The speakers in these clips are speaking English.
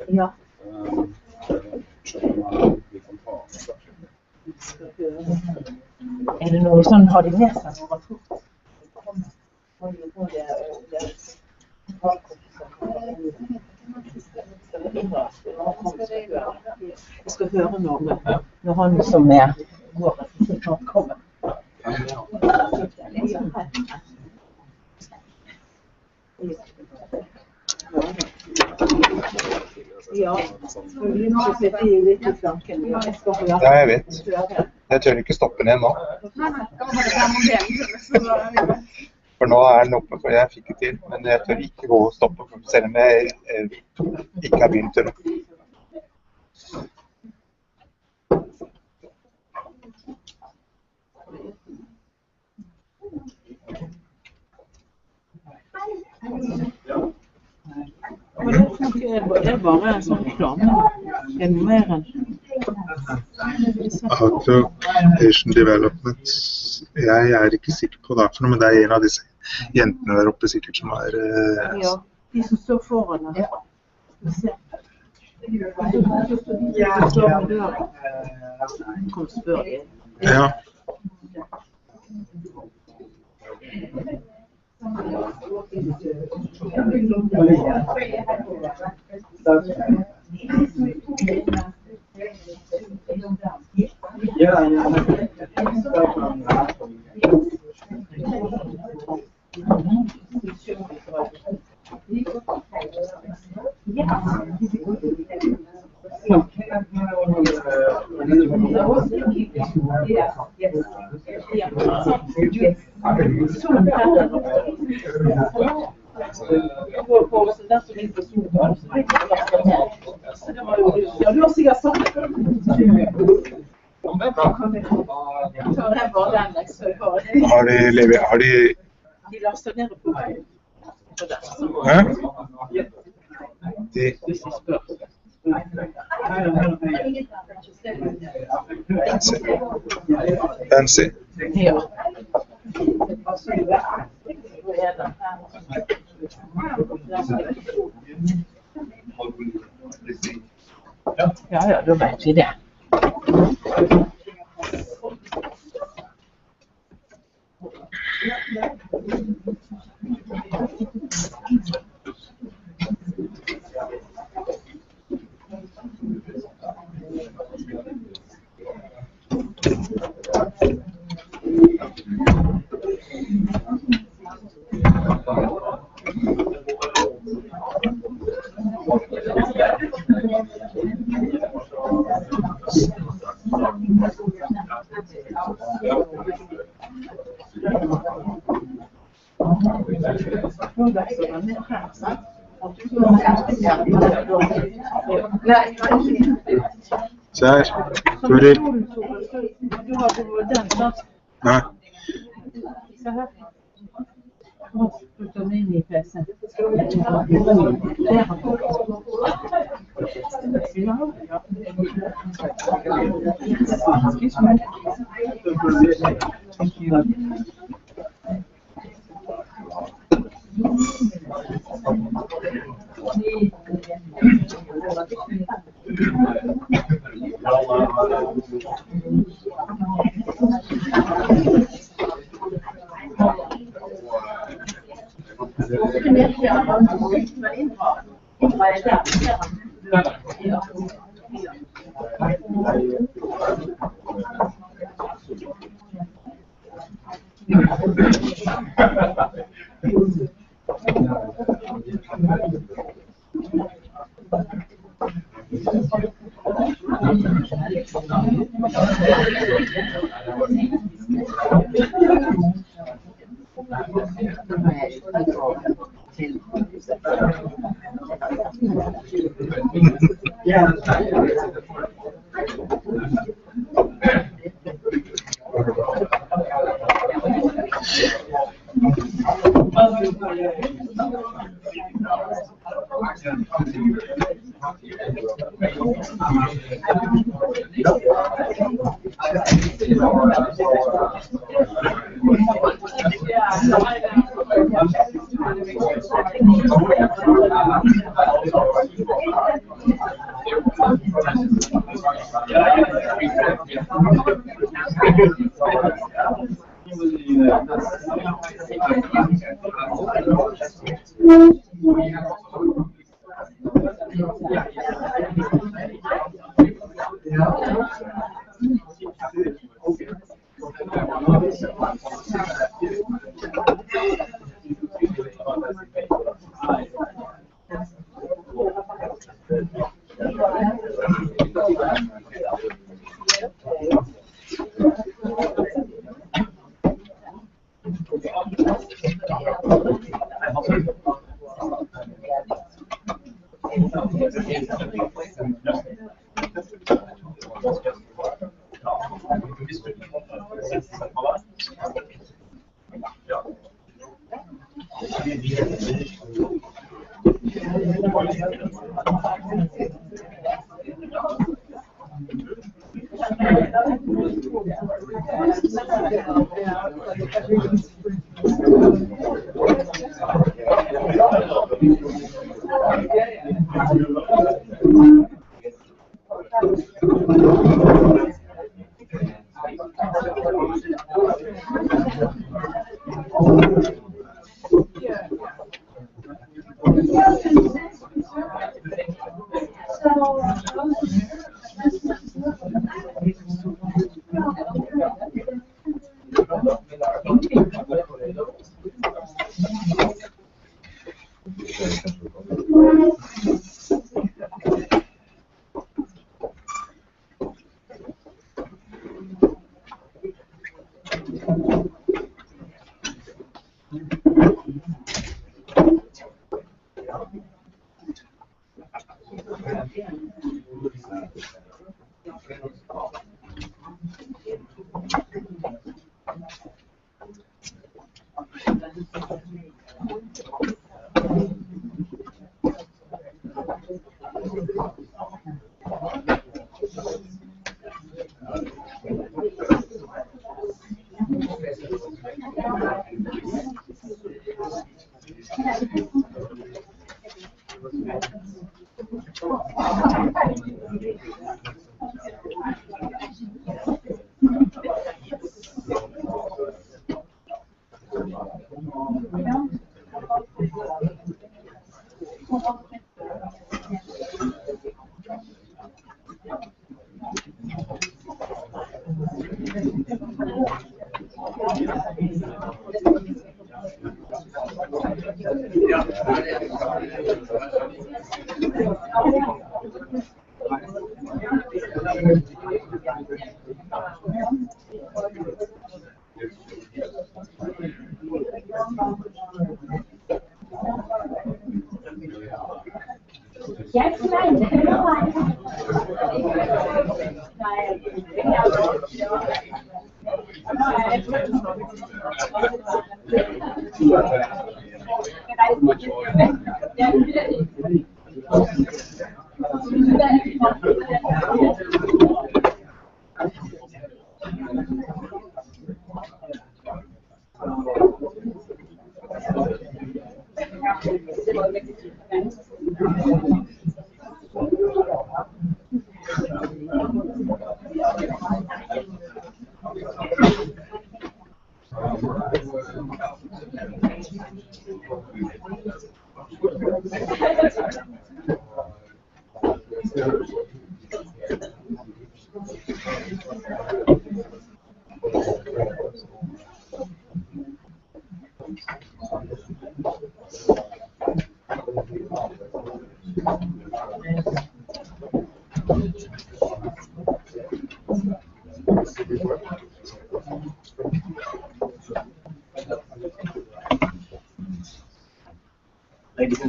Ja. Det noe sånn, har de med seg noe fort? Jeg skal høre noe når han som går snart kommer. Ja, jeg vet. Jeg tør ikke stoppe ned nå. For nå den oppe, for jeg fikk det til. Men jeg tør ikke gå og stoppe, selv om jeg ikke har begynt til det. Det bare en sånn reklame. Noe mer enn Asian Development. Jeg ikke sikker på det for noe, men det en av disse jentene der oppe sikkert som ja, de som står foran oss. Kom spør de. Ja. Har de lastet ned på Hæ? Fancy. Ja. Ja, da vet vi det. Se her, Toril. Nei. Se her. Putt den inn I PC.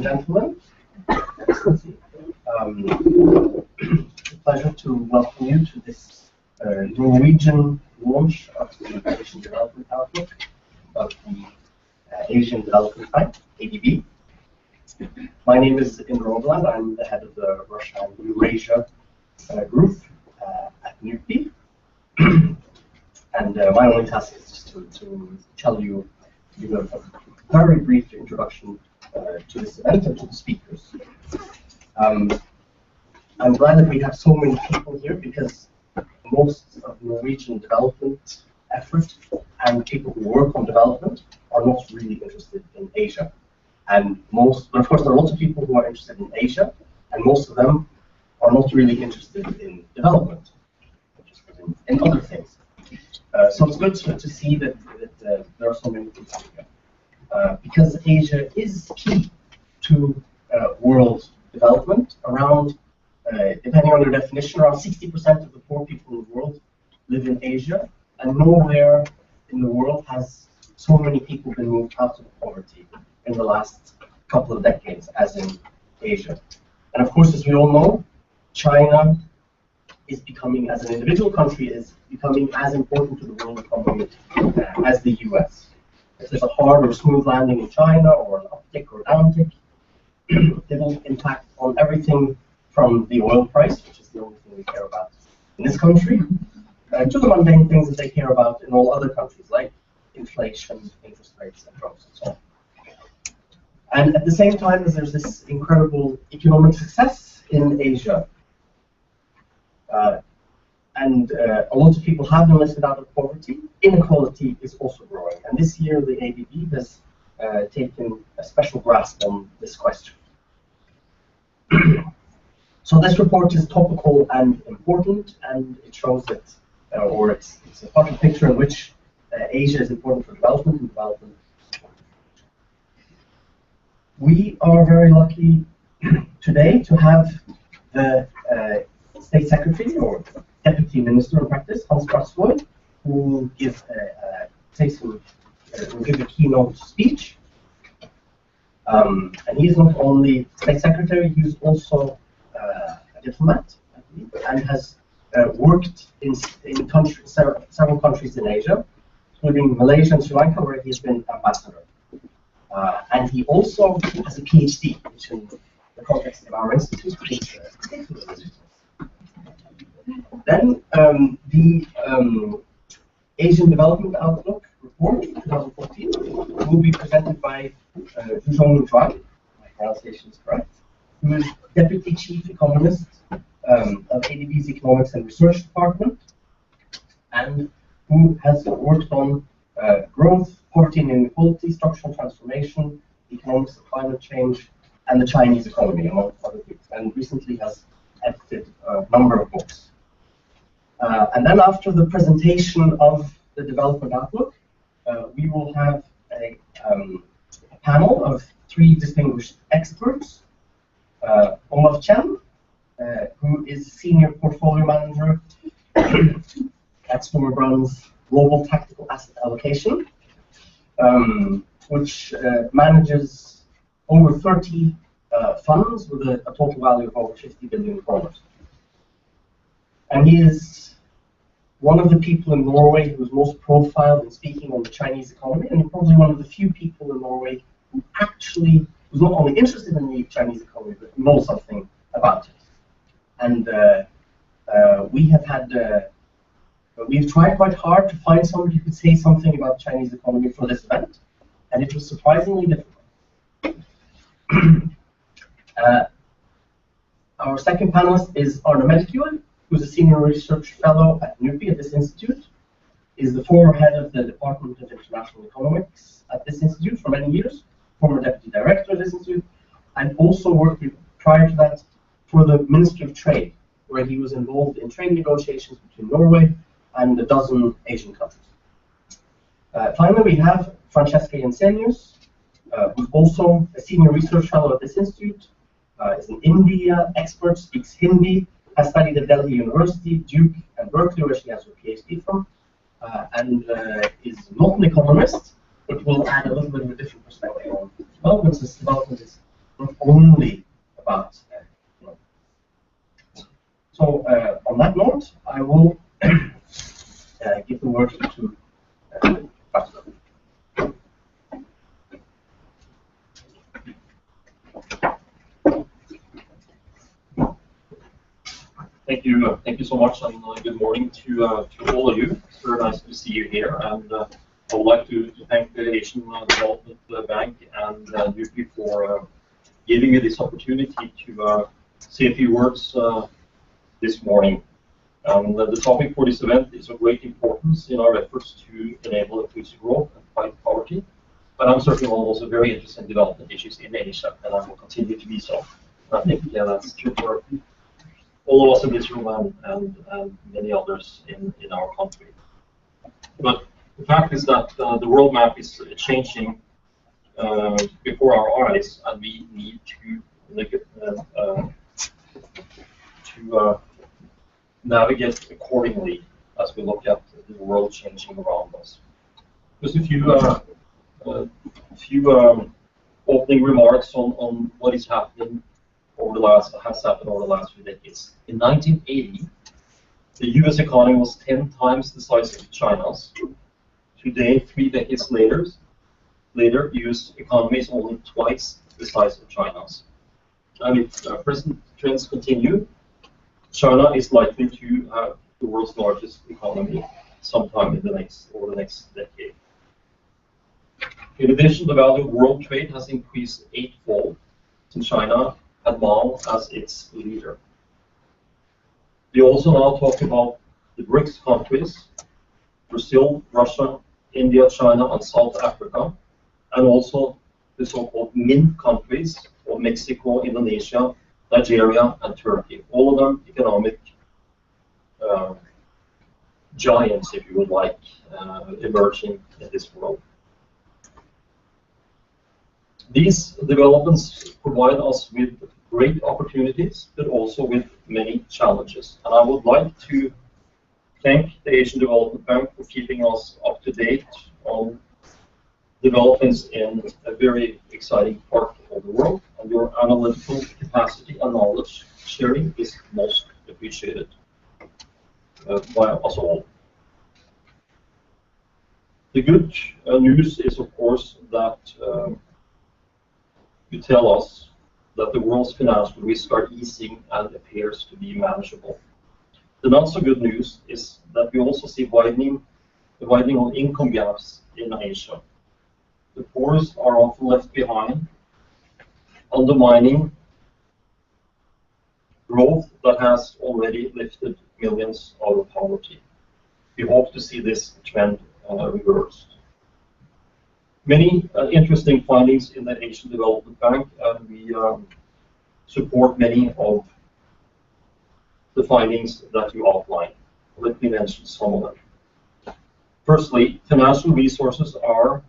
gentlemen, it's a pleasure to welcome you to this Norwegian launch of the Asian Development Outlook of the Asian Development Bank, ADB. My name is Indra Overland. I'm the head of the Russia and Eurasia group at NUPI. And my only task is just to tell you, give a very brief introduction to this event and to the speakers. I'm glad that we have so many people here because most of the Norwegian development effort and people who work on development are not really interested in Asia. But of course, there are lots of people who are interested in Asia, and most of them are not really interested in development, interested in other things. So it's good to see that there are so many people here. Because Asia is key to world development. Around, depending on your definition, around 60% of the poor people in the world live in Asia, and nowhere in the world has so many people been moved out of poverty in the last couple of decades as in Asia. And of course, as we all know, China is becoming, as an individual country, is becoming as important to the world economy as the US. If there's a hard or smooth landing in China, or an uptick or downtick, it will impact on everything from the oil price, which is the only thing we care about in this country, to the mundane things that they care about in all other countries, like inflation, interest rates, and drugs, and so on. And at the same time as there's this incredible economic success in Asia, and a lot of people have been lifted out of poverty, inequality is also growing. And this year, the ADB has taken a special grasp on this question. So this report is topical and important, and it shows that, or it's a part of the picture in which Asia is important for development and development. We are very lucky today to have the State Secretary, or Deputy Minister in practice, Hans Bratsvold, who will give a keynote speech. And he is not only State Secretary, he is also a diplomat, I believe, and has worked in several countries in Asia, including Malaysia and Sri Lanka, where he has been ambassador. And he also has a PhD, which in the context of our institute is particularly. Then the Asian Development Outlook report 2014 will be presented by Zhuzhong Zhuang, my pronunciation is correct, who is Deputy Chief Economist of ADB's Economics and Research Department, and who has worked on growth, poverty and inequality, structural transformation, economics of climate change, and the Chinese economy, among other things, and recently has edited a number of books. And then after the presentation of the Development Outlook, we will have a panel of 3 distinguished experts. Olaf Chen, who is Senior Portfolio Manager at Storebrand's Global Tactical Asset Allocation, which manages over 30 funds with a total value of over 50 billion kroner. And he is one of the people in Norway who is most profiled in speaking on the Chinese economy, and probably one of the few people in Norway who actually was not only interested in the Chinese economy, but knows something about it. And we've tried quite hard to find somebody who could say something about the Chinese economy for this event, and it was surprisingly difficult. Our second panelist is Arne Melchior, who's a senior research fellow at NUPI at this institute, is the former head of the Department of International Economics at this institute for many years, former deputy director of this institute, and also worked prior to that for the Ministry of Trade, where he was involved in trade negotiations between Norway and a dozen Asian countries. Finally, we have Francesca Jensenius, who's also a senior research fellow at this institute, is an India expert, speaks Hindi, has studied at Delhi University, Duke, and Berkeley, where she has her PhD from, and is not an economist, but will add a little bit of a different perspective on development, since development is not only about So on that note, I will give the word to Pastor. Thank you so much, and good morning to all of you. It's very nice to see you here, and I would like to thank the Asian Development Bank and NUPI for giving me this opportunity to say a few words this morning. The topic for this event is of great importance in our efforts to enable inclusive growth and fight poverty. But I'm certainly also very interested in development issues in Asia, and I will continue to be so. I think that's true for all of us in this room and many others in our country. But the fact is that the world map is changing before our eyes, and we need to navigate accordingly as we look at the world changing around us. Just a few opening remarks on what is happening has happened over the last few decades. In 1980, the U.S. economy was 10 times the size of China's. Today, 3 decades later, the U.S. economy is only twice the size of China's. And if present trends continue, China is likely to have the world's largest economy sometime over the next decade. In addition, the value of world trade has increased 8-fold since China had Mao as its leader. We also now talk about the Brics countries: Brazil, Russia, India, China, and South Africa, and also the so-called MIN countries of Mexico, Indonesia, Nigeria, and Turkey. All of them economic giants, if you would like, emerging in this world. These developments provide us with great opportunities, but also with many challenges. And I would like to thank the Asian Development Bank for keeping us up to date on developments in a very exciting part of the world. And your analytical capacity and knowledge sharing is most appreciated by us all. The good news is, of course, that you tell us that the world's financial risks are easing and appears to be manageable. The not so good news is that we also see the widening of income gaps in Asia. The poorest are often left behind, undermining growth that has already lifted millions out of poverty. We hope to see this trend reversed. Many interesting findings in the Asian Development Bank, and we support many of the findings that you outline. Let me mention some of them. Firstly, financial resources are,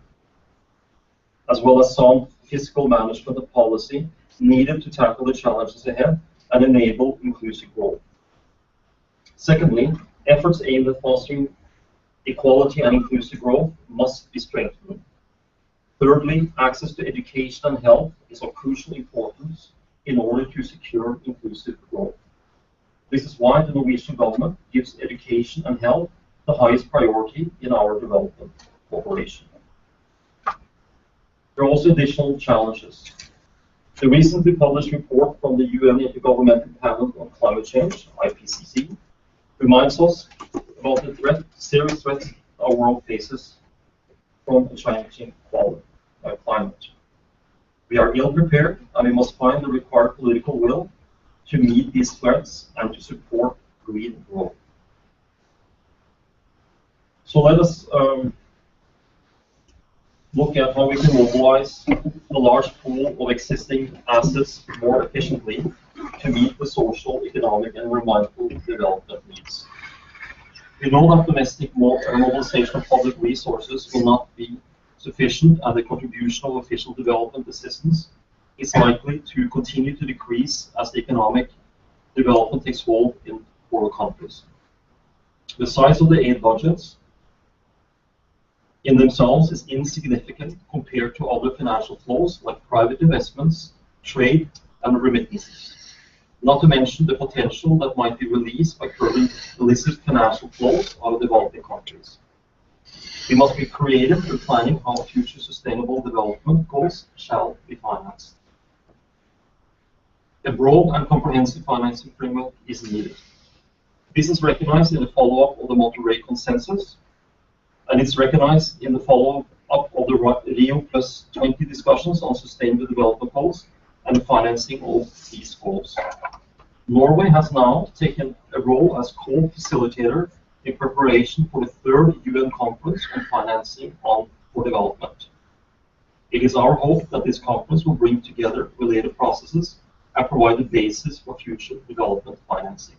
as well as sound fiscal management and policy, needed to tackle the challenges ahead and enable inclusive growth. Secondly, efforts aimed at fostering equality and inclusive growth must be strengthened. Thirdly, access to education and health is of crucial importance in order to secure inclusive growth. This is why the Norwegian government gives education and health the highest priority in our development cooperation. There are also additional challenges. The recently published report from the UN Intergovernmental Panel on Climate Change, IPCC, reminds us about the serious threats our world faces from a changing climate. We are ill prepared, and we must find the required political will to meet these threats and to support green growth. So let us look at how we can mobilize the large pool of existing assets more efficiently to meet the social, economic, and environmental development needs. We know that domestic mobilization of public resources will not be sufficient, and the contribution of official development assistance is likely to continue to decrease as the economic development takes hold in poorer countries. The size of the aid budgets in themselves is insignificant compared to other financial flows like private investments, trade, and remittances. Not to mention the potential that might be released by curbing illicit financial flows out of developing countries. We must be creative in planning how future sustainable development goals shall be financed. A broad and comprehensive financing framework is needed. This is recognized in the follow-up of the Monterey Consensus, and it's recognized in the follow-up of the Rio +20 discussions on sustainable development goals and the financing of these goals. Norway has now taken a role as co-facilitator in preparation for the 3rd UN Conference on Financing for Development. It is our hope that this conference will bring together related processes and provide the basis for future development financing.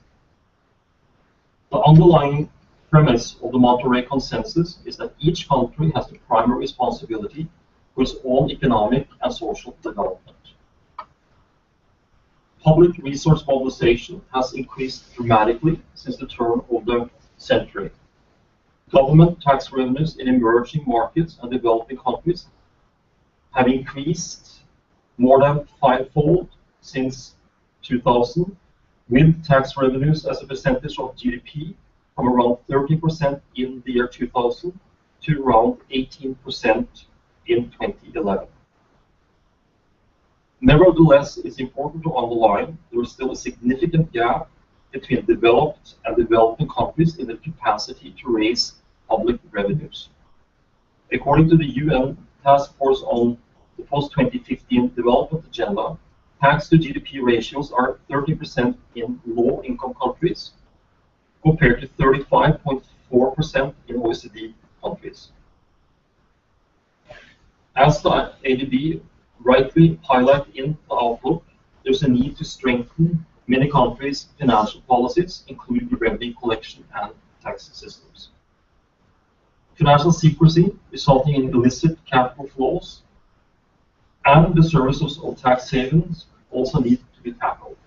The underlying premise of the Monterey Consensus is that each country has the primary responsibility for its own economic and social development. Public resource mobilization has increased dramatically since the turn of the century. Government tax revenues in emerging markets and developing countries have increased more than 5-fold since 2000, with tax revenues as a percentage of GDP from around 30% in the year 2000 to around 18% in 2011. Nevertheless, it's important to underline there is still a significant gap between developed and developing countries in their capacity to raise public revenues. According to the UN Task Force on the post-2015 development agenda, tax to GDP ratios are 30% in low-income countries, compared to 35.4% in OECD countries. As the ADB rightly highlighted in the outlook, there's a need to strengthen many countries' financial policies, including the revenue collection and tax systems. Financial secrecy resulting in illicit capital flows and the services of tax havens also need to be tackled.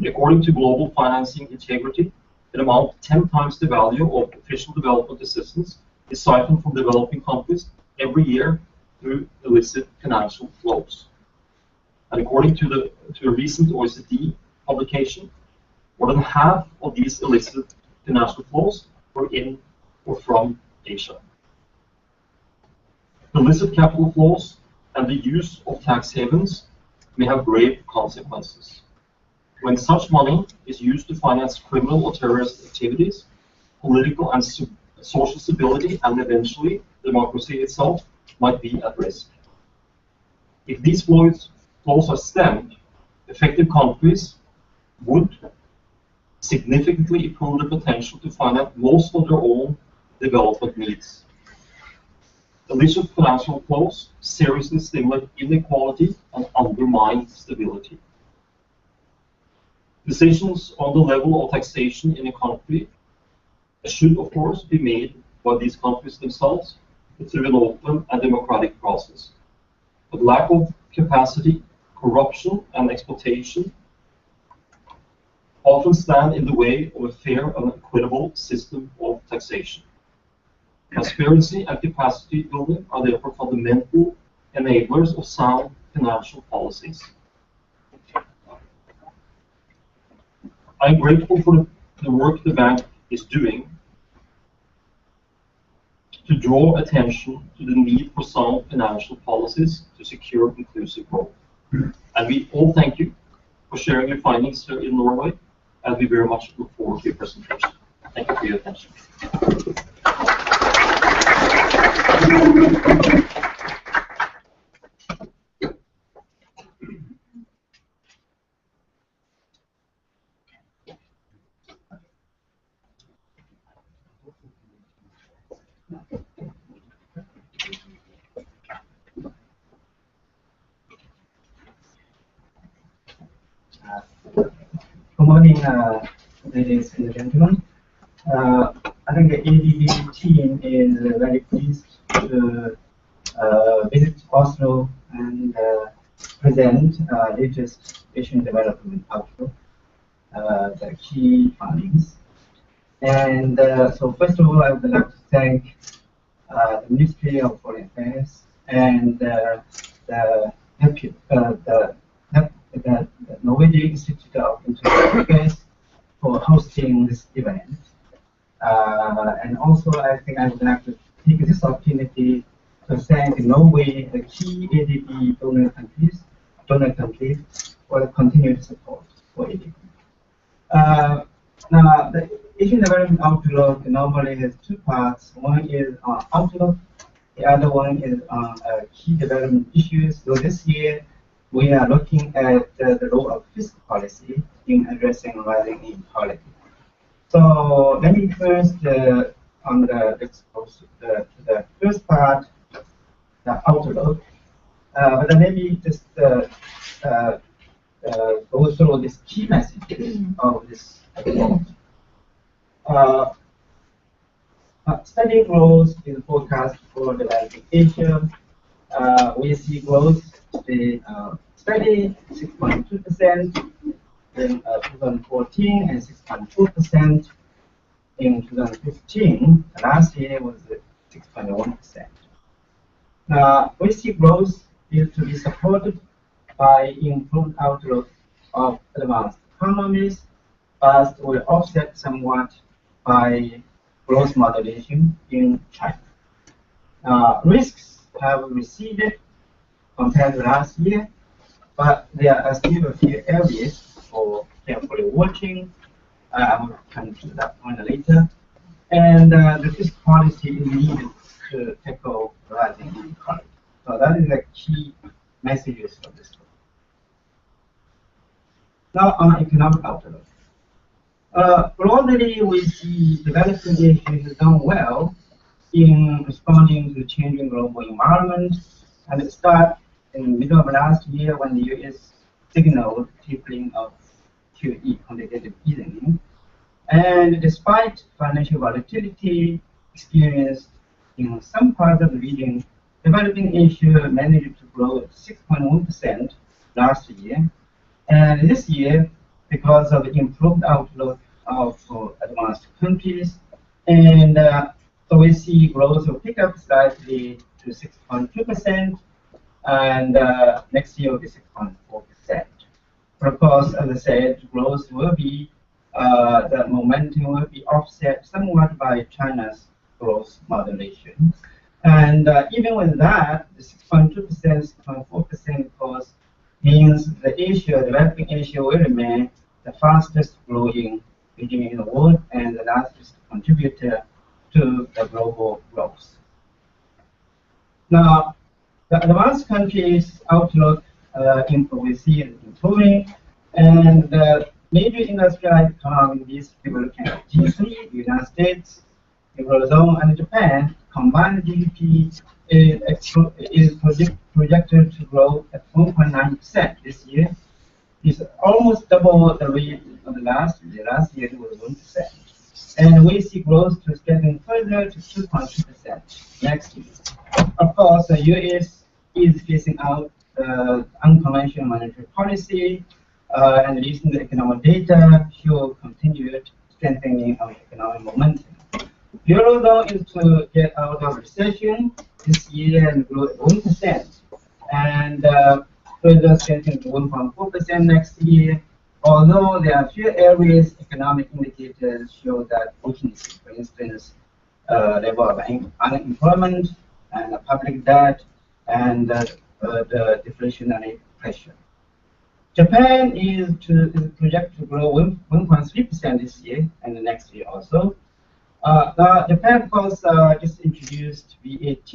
According to Global Financing Integrity, an amount 10 times the value of official development assistance is siphoned from developing countries every year through illicit financial flows. And according to a recent OECD publication, more than half of these illicit financial flows were in or from Asia. Illicit capital flows and the use of tax havens may have grave consequences. When such money is used to finance criminal or terrorist activities, political and social stability, and eventually democracy itself might be at risk. If these flows are stemmed, affected countries would significantly improve the potential to finance most of their own development needs. Illicit financial flows seriously stimulate inequality and undermine stability. Decisions on the level of taxation in a country should, of course, be made by these countries themselves through an open and democratic process. But lack of capacity, corruption, and exploitation often stand in the way of a fair and equitable system of taxation. Transparency and capacity building are therefore fundamental enablers of sound financial policies. I'm grateful for the work the bank is doing to draw attention to the need for sound financial policies to secure inclusive growth. And we all thank you for sharing your findings here in Norway, and we very much look forward to your presentation. Thank you for your attention. Good morning, ladies and gentlemen. I think the ADB team is very pleased to visit Oslo and present latest Asian development outlook, the key findings. And so first of all, I would like to thank the Ministry of Foreign Affairs and the the Norwegian Institute of International Affairs for hosting this event. And also, I think I would like to take this opportunity to thank Norway, the key ADB donor countries, for the continued support for ADB. Now, the Asian Development Outlook normally has two parts. One is on outlook, the other one is on key development issues. So this year, we are looking at the role of fiscal policy in addressing rising inequality. So let me first, on the first part, the outlook, but then let me just go through this key messages of this report. Steady growth is forecast for developing Asia. We see growth stay steady, 6.2% in 2014 and 6.4% in 2015. Last year was 6.1%. We see growth is to be supported by improved outlook of advanced economies, but will offset somewhat by growth moderation in China. Risks have receded compared to last year, but there are still a few areas for carefully watching. I will come to that point later. And the fiscal policy is needed to tackle rising inequality. So that is the key messages of this book. Now on economic outlook. Broadly, we see developing Asia has done well in responding to the changing global environment, and it started in the middle of last year when the U.S. signaled tapering of QE quantitative easing. And despite financial volatility experienced in some parts of the region, developing Asia managed to grow at 6.1% last year. And this year, because of the improved outlook of advanced countries, and so we see growth will pick up slightly to 6.2%, and next year will be 6.4%. But of course, as I said, growth will be, the momentum will be offset somewhat by China's growth moderation. And even with that, the 6.2%, 6.4% growth means the developing Asia will remain the fastest growing region in the world and the largest contributor to the global growth. Now, the advanced countries' outlook we see is improving, and the major industrialized economies, we were looking at G3, the United States, the Eurozone, and Japan, combined GDP is projected to grow at 1.9% this year. It's almost double the rate of the last year. Last year it was 1%. And we see growth to strengthen further to 2.2% next year. Of course, the U.S. is phasing out unconventional monetary policy, and recent economic data show continued strengthening of economic momentum. Eurozone is to get out of recession this year and grow at 1%, and further strengthen to 1.4% next year. Although there are few areas, economic indicators show that weakness. For instance, level of unemployment and public debt and the deflationary pressure. Japan is projected to grow 1.3% this year and the next year also. Now, Japan, of course, just introduced VAT,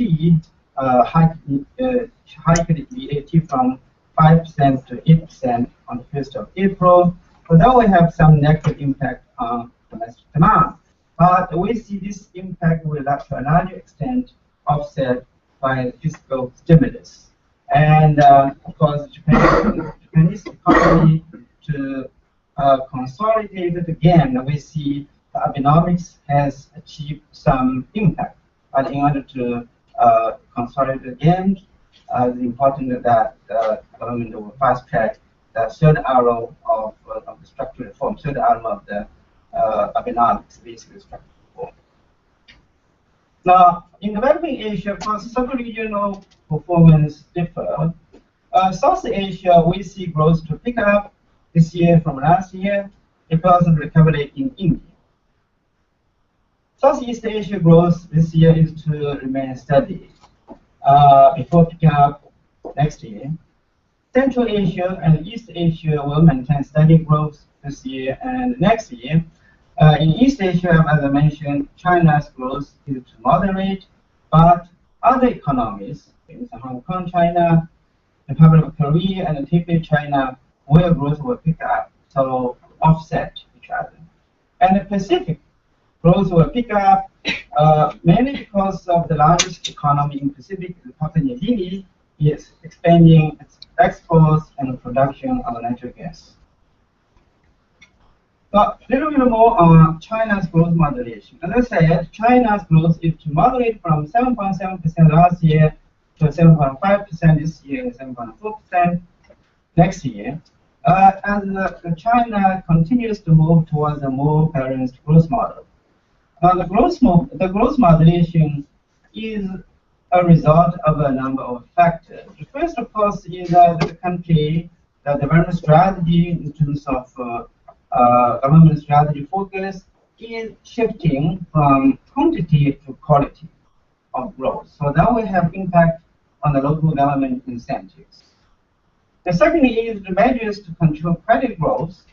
hiked VAT from 5% to 8% on the 1st of April. So that will have some negative impact on domestic demand. But we see this impact will, to a larger extent, offset by fiscal stimulus. And of course, Japanese economy to consolidate it again. We see the Abenomics has achieved some impact. But in order to consolidate again, it's important that the government will fast track the third arrow of the structural reform, third arrow of the Abenomics, basically structural reform. Now, in developing Asia, of course, sub-regional performance differ. South Asia, we see growth to pick up this year from last year because of recovery in India. Southeast Asia growth this year is to remain steady before picking up next year. Central Asia and East Asia will maintain steady growth this year and next year. In East Asia, as I mentioned, China's growth is to moderate, but other economies, for instance, Hong Kong, China, Republic of Korea, and Tibet, China, where growth will pick up, so offset each other. And the Pacific growth will pick up mainly because of the largest economy in Pacific, Papua New Guinea, is expanding its exports and production of natural gas. But a little bit more on China's growth moderation. As I said, China's growth is to moderate from 7.7% last year to 7.5% this year and 7.4% next year. As China continues to move towards a more balanced growth model. The growth moderation is a result of a number of factors. The first, of course, is that the country, the development strategy in terms of government strategy focus is shifting from quantity to quality of growth. So that will have impact on the local government incentives. The second is the measures to control credit growth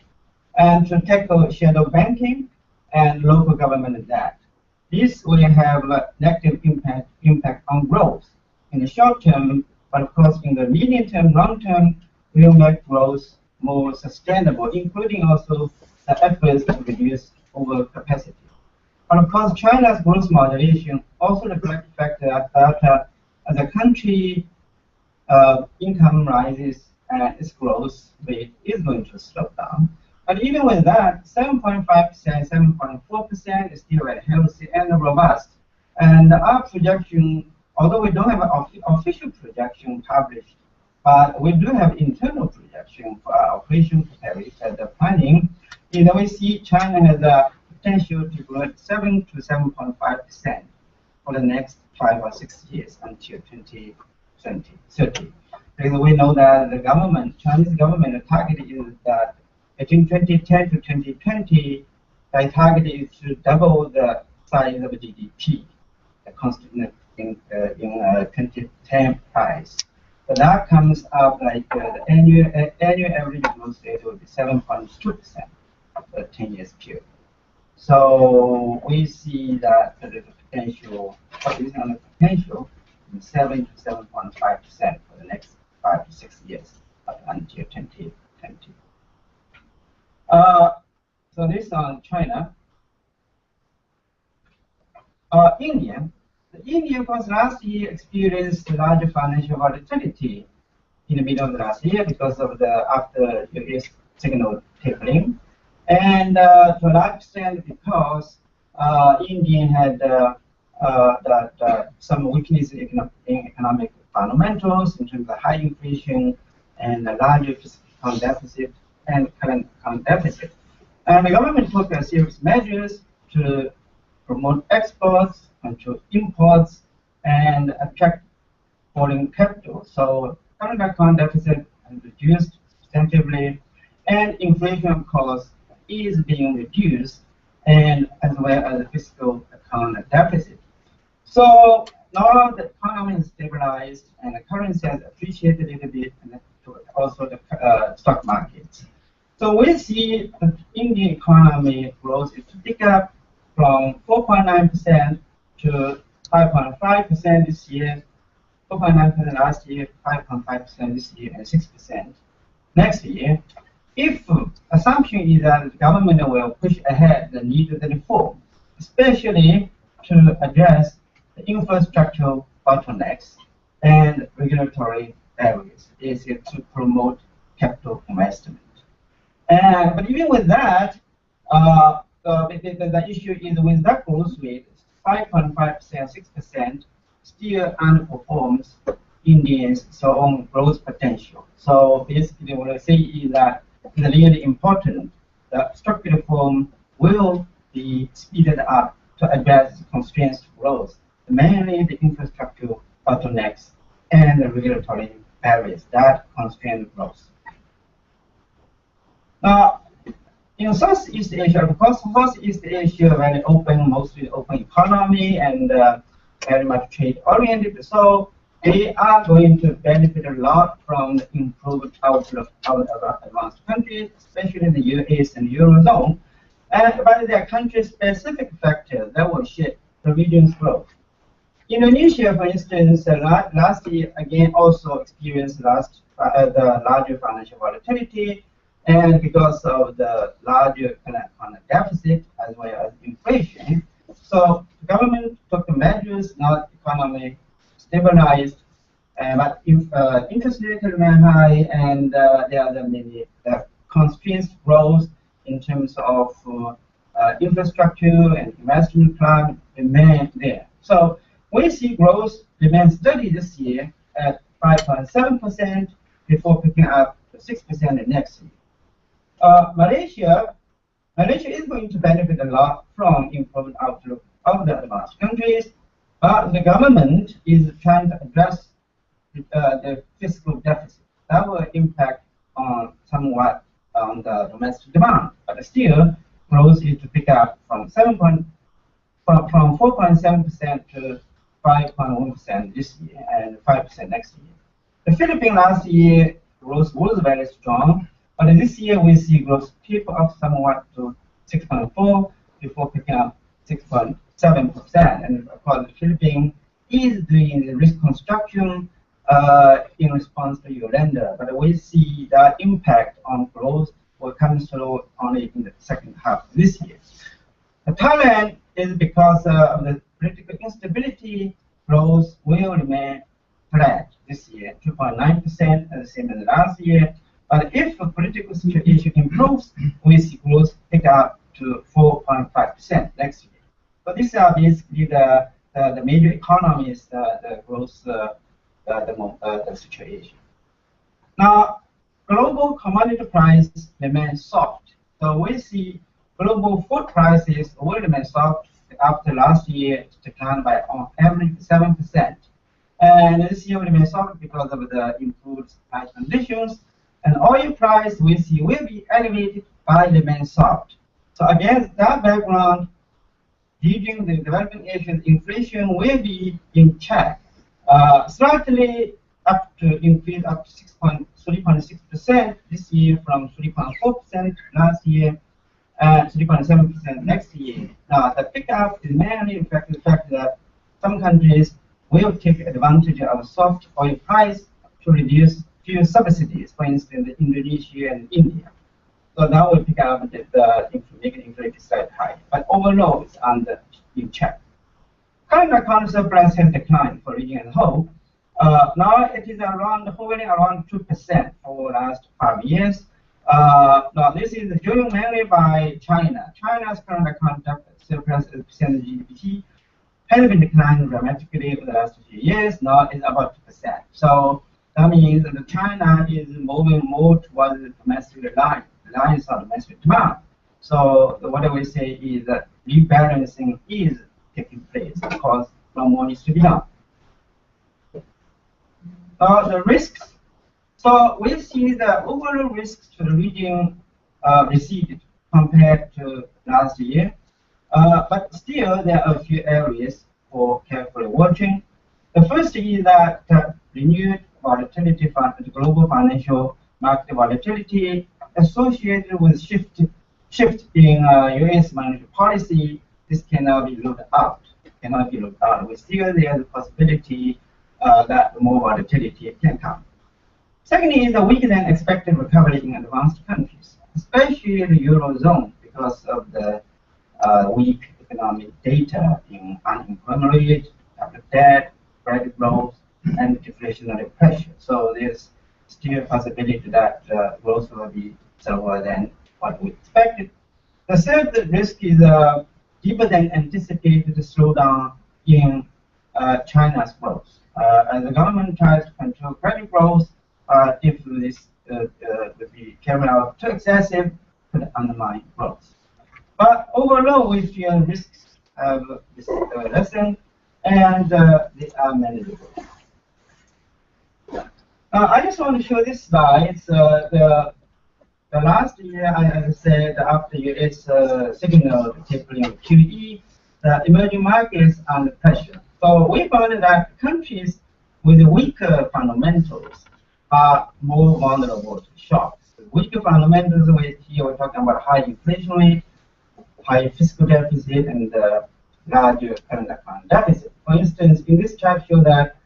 and to tackle shadow banking and local government debt. This will have a negative impact on growth in the short term, but of course in the medium term, long term, will make growth more sustainable, including also the efforts to reduce overcapacity. But of course, China's growth moderation also reflects the fact that as a country income rises and its growth rate is going to slow down. But even with that, 7.5%, 7.4% is still very healthy and robust. And our projection, although we don't have an official projection published, but we do have internal projection for our operation and the planning, is that we see China has a potential to grow at 7 to 7.5% for the next 5 or 6 years until 2030. Because we know that the government, Chinese government, the target is that between 2010 to 2020, the target is to double the size of GDP, the constant in 2010 price. So that comes up like the annual average growth rate will be 7.2% for the 10 years period. So we see that there is a potential, potential 7 to 7.5% for the next 5 to 6 years up until 2020. So this on China. India. India, of course, last year experienced larger financial volatility in the middle of last year because of the after US signal tapering, and to a large extent because India had some weakness in economic fundamentals in terms of high inflation and a larger fiscal deficit and current account deficit. And the government took a series of measures to promote exports, control imports, and attract foreign capital. So current account deficit has reduced substantively, and inflation, of course, is being reduced, and as well as the fiscal account deficit. So now the economy is stabilized, and the currency has appreciated a little bit, and also the stock markets. So we see the Indian economy growth is to pick up from 4.9% to 5.5% this year, 4.9% last year, 5.5% this year, and 6% next year. If assumption is that the government will push ahead the needed reform, especially to address the infrastructural bottlenecks and regulatory barriers, is it to promote capital investment. But even with that, the issue is with that growth rate, 5.5%, 6% still underperforms Indians' own growth potential. So basically what I say is that it's really important that structural reform will be speeded up to address constraints to growth, mainly the infrastructure bottlenecks and the regulatory areas that constrain growth. Now, in Southeast Asia, because Southeast Asia very open, mostly open economy and very much trade-oriented, so they are going to benefit a lot from the improved outlook of advanced countries, especially the US and Eurozone. But there are country-specific factors that will shape the region's growth. Indonesia, for instance, last year again also experienced the larger financial volatility, and because of the larger kind of deficit as well as inflation. So the government took the measures, not economy stabilized, but if interest rates remain high, and there are many constraints growth in terms of infrastructure and investment climate remain there. So we see growth remain steady this year at 5.7% before picking up to 6% next year. Malaysia is going to benefit a lot from improved outlook of the advanced countries, but the government is trying to address the fiscal deficit. That will impact somewhat on the domestic demand, but still growth is to pick up from 4.7% to 5.1% this year and 5% next year. The Philippines last year growth was very strong, but this year we see growth keep up somewhat to 6.4 before picking up 6.7%. And of course, the Philippines is doing the risk construction in response to Yolanda, but we see that impact on growth will come through only in the second half of this year. Thailand is because of the political instability, growth will remain flat this year, 2.9%, the same as last year. But if the political situation improves, we see growth pick up to 4.5% next year. So these are basically the major economies, the growth, the situation. Now, global commodity prices remain soft. So we see global food prices will remain soft after last year declined by on average 7%. And this year will remain soft because of the improved supply conditions. And oil price we see will be elevated but remain soft. So against that background, during the developing Asian inflation will be in check, slightly up to increase up to 3.6% this year from 3.4% last year and 3.7% next year. Now the pickup is mainly reflecting the fact that some countries will take advantage of soft oil price to reduce fuel subsidies, for instance, Indonesia and India. So that will pick up the make inflation slightly high. But overall, it's in check. Current account surplus has declined for region as a whole. Now it is hovering around 2% for the last 5 years. Now this is driven mainly by China. China's current account surplus as a percentage of GDP has been declining dramatically for the last few years. Now it's about 2%. So that means that China is moving more towards the domestic reliance on domestic demand. So what we say is that rebalancing is taking place because no more needs to be done. The risks. So we see the overall risks to the region receded compared to last year, but still there are a few areas for carefully watching. The first is that renewed volatility from the global financial market volatility associated with shift in U.S. monetary policy. This cannot be ruled out. We still there the possibility that more volatility can come. Secondly, is the weaker than expected recovery in advanced countries, especially the Eurozone, because of the weak economic data in unemployment rate, public debt, credit growth, and deflationary pressure. So there's still a possibility that growth will be slower than what we expected. The third risk is deeper than anticipated slowdown in China's growth. As the government tries to control credit growth, if this would be carried out too excessive, could undermine growth. But overall, we feel risks have lessened and they are manageable. I just want to show this slide. The last year, as I said, after US signaled tapering of QE, the emerging markets are under pressure. So we found that countries with weaker fundamentals are more vulnerable to shocks. Weaker fundamentals, here we're talking about high inflation rate, high fiscal deficit, and larger current account deficit. For instance, in this chart, show that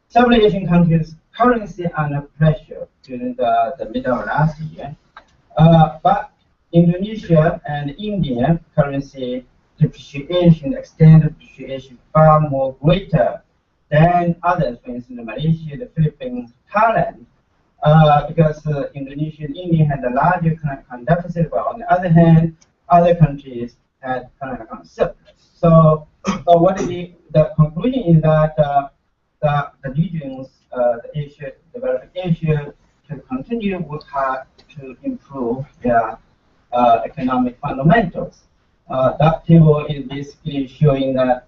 several Asian countries' currency under pressure during the middle of last year. But Indonesia and India currency depreciation, extended depreciation far more greater than others, for instance, Malaysia, the Philippines, Thailand, because Indonesia and India had a larger current account deficit, but on the other hand, other countries had current account surplus. So the conclusion is that the regions, developing Asia, should continue to work hard to improve their economic fundamentals. That table is basically showing that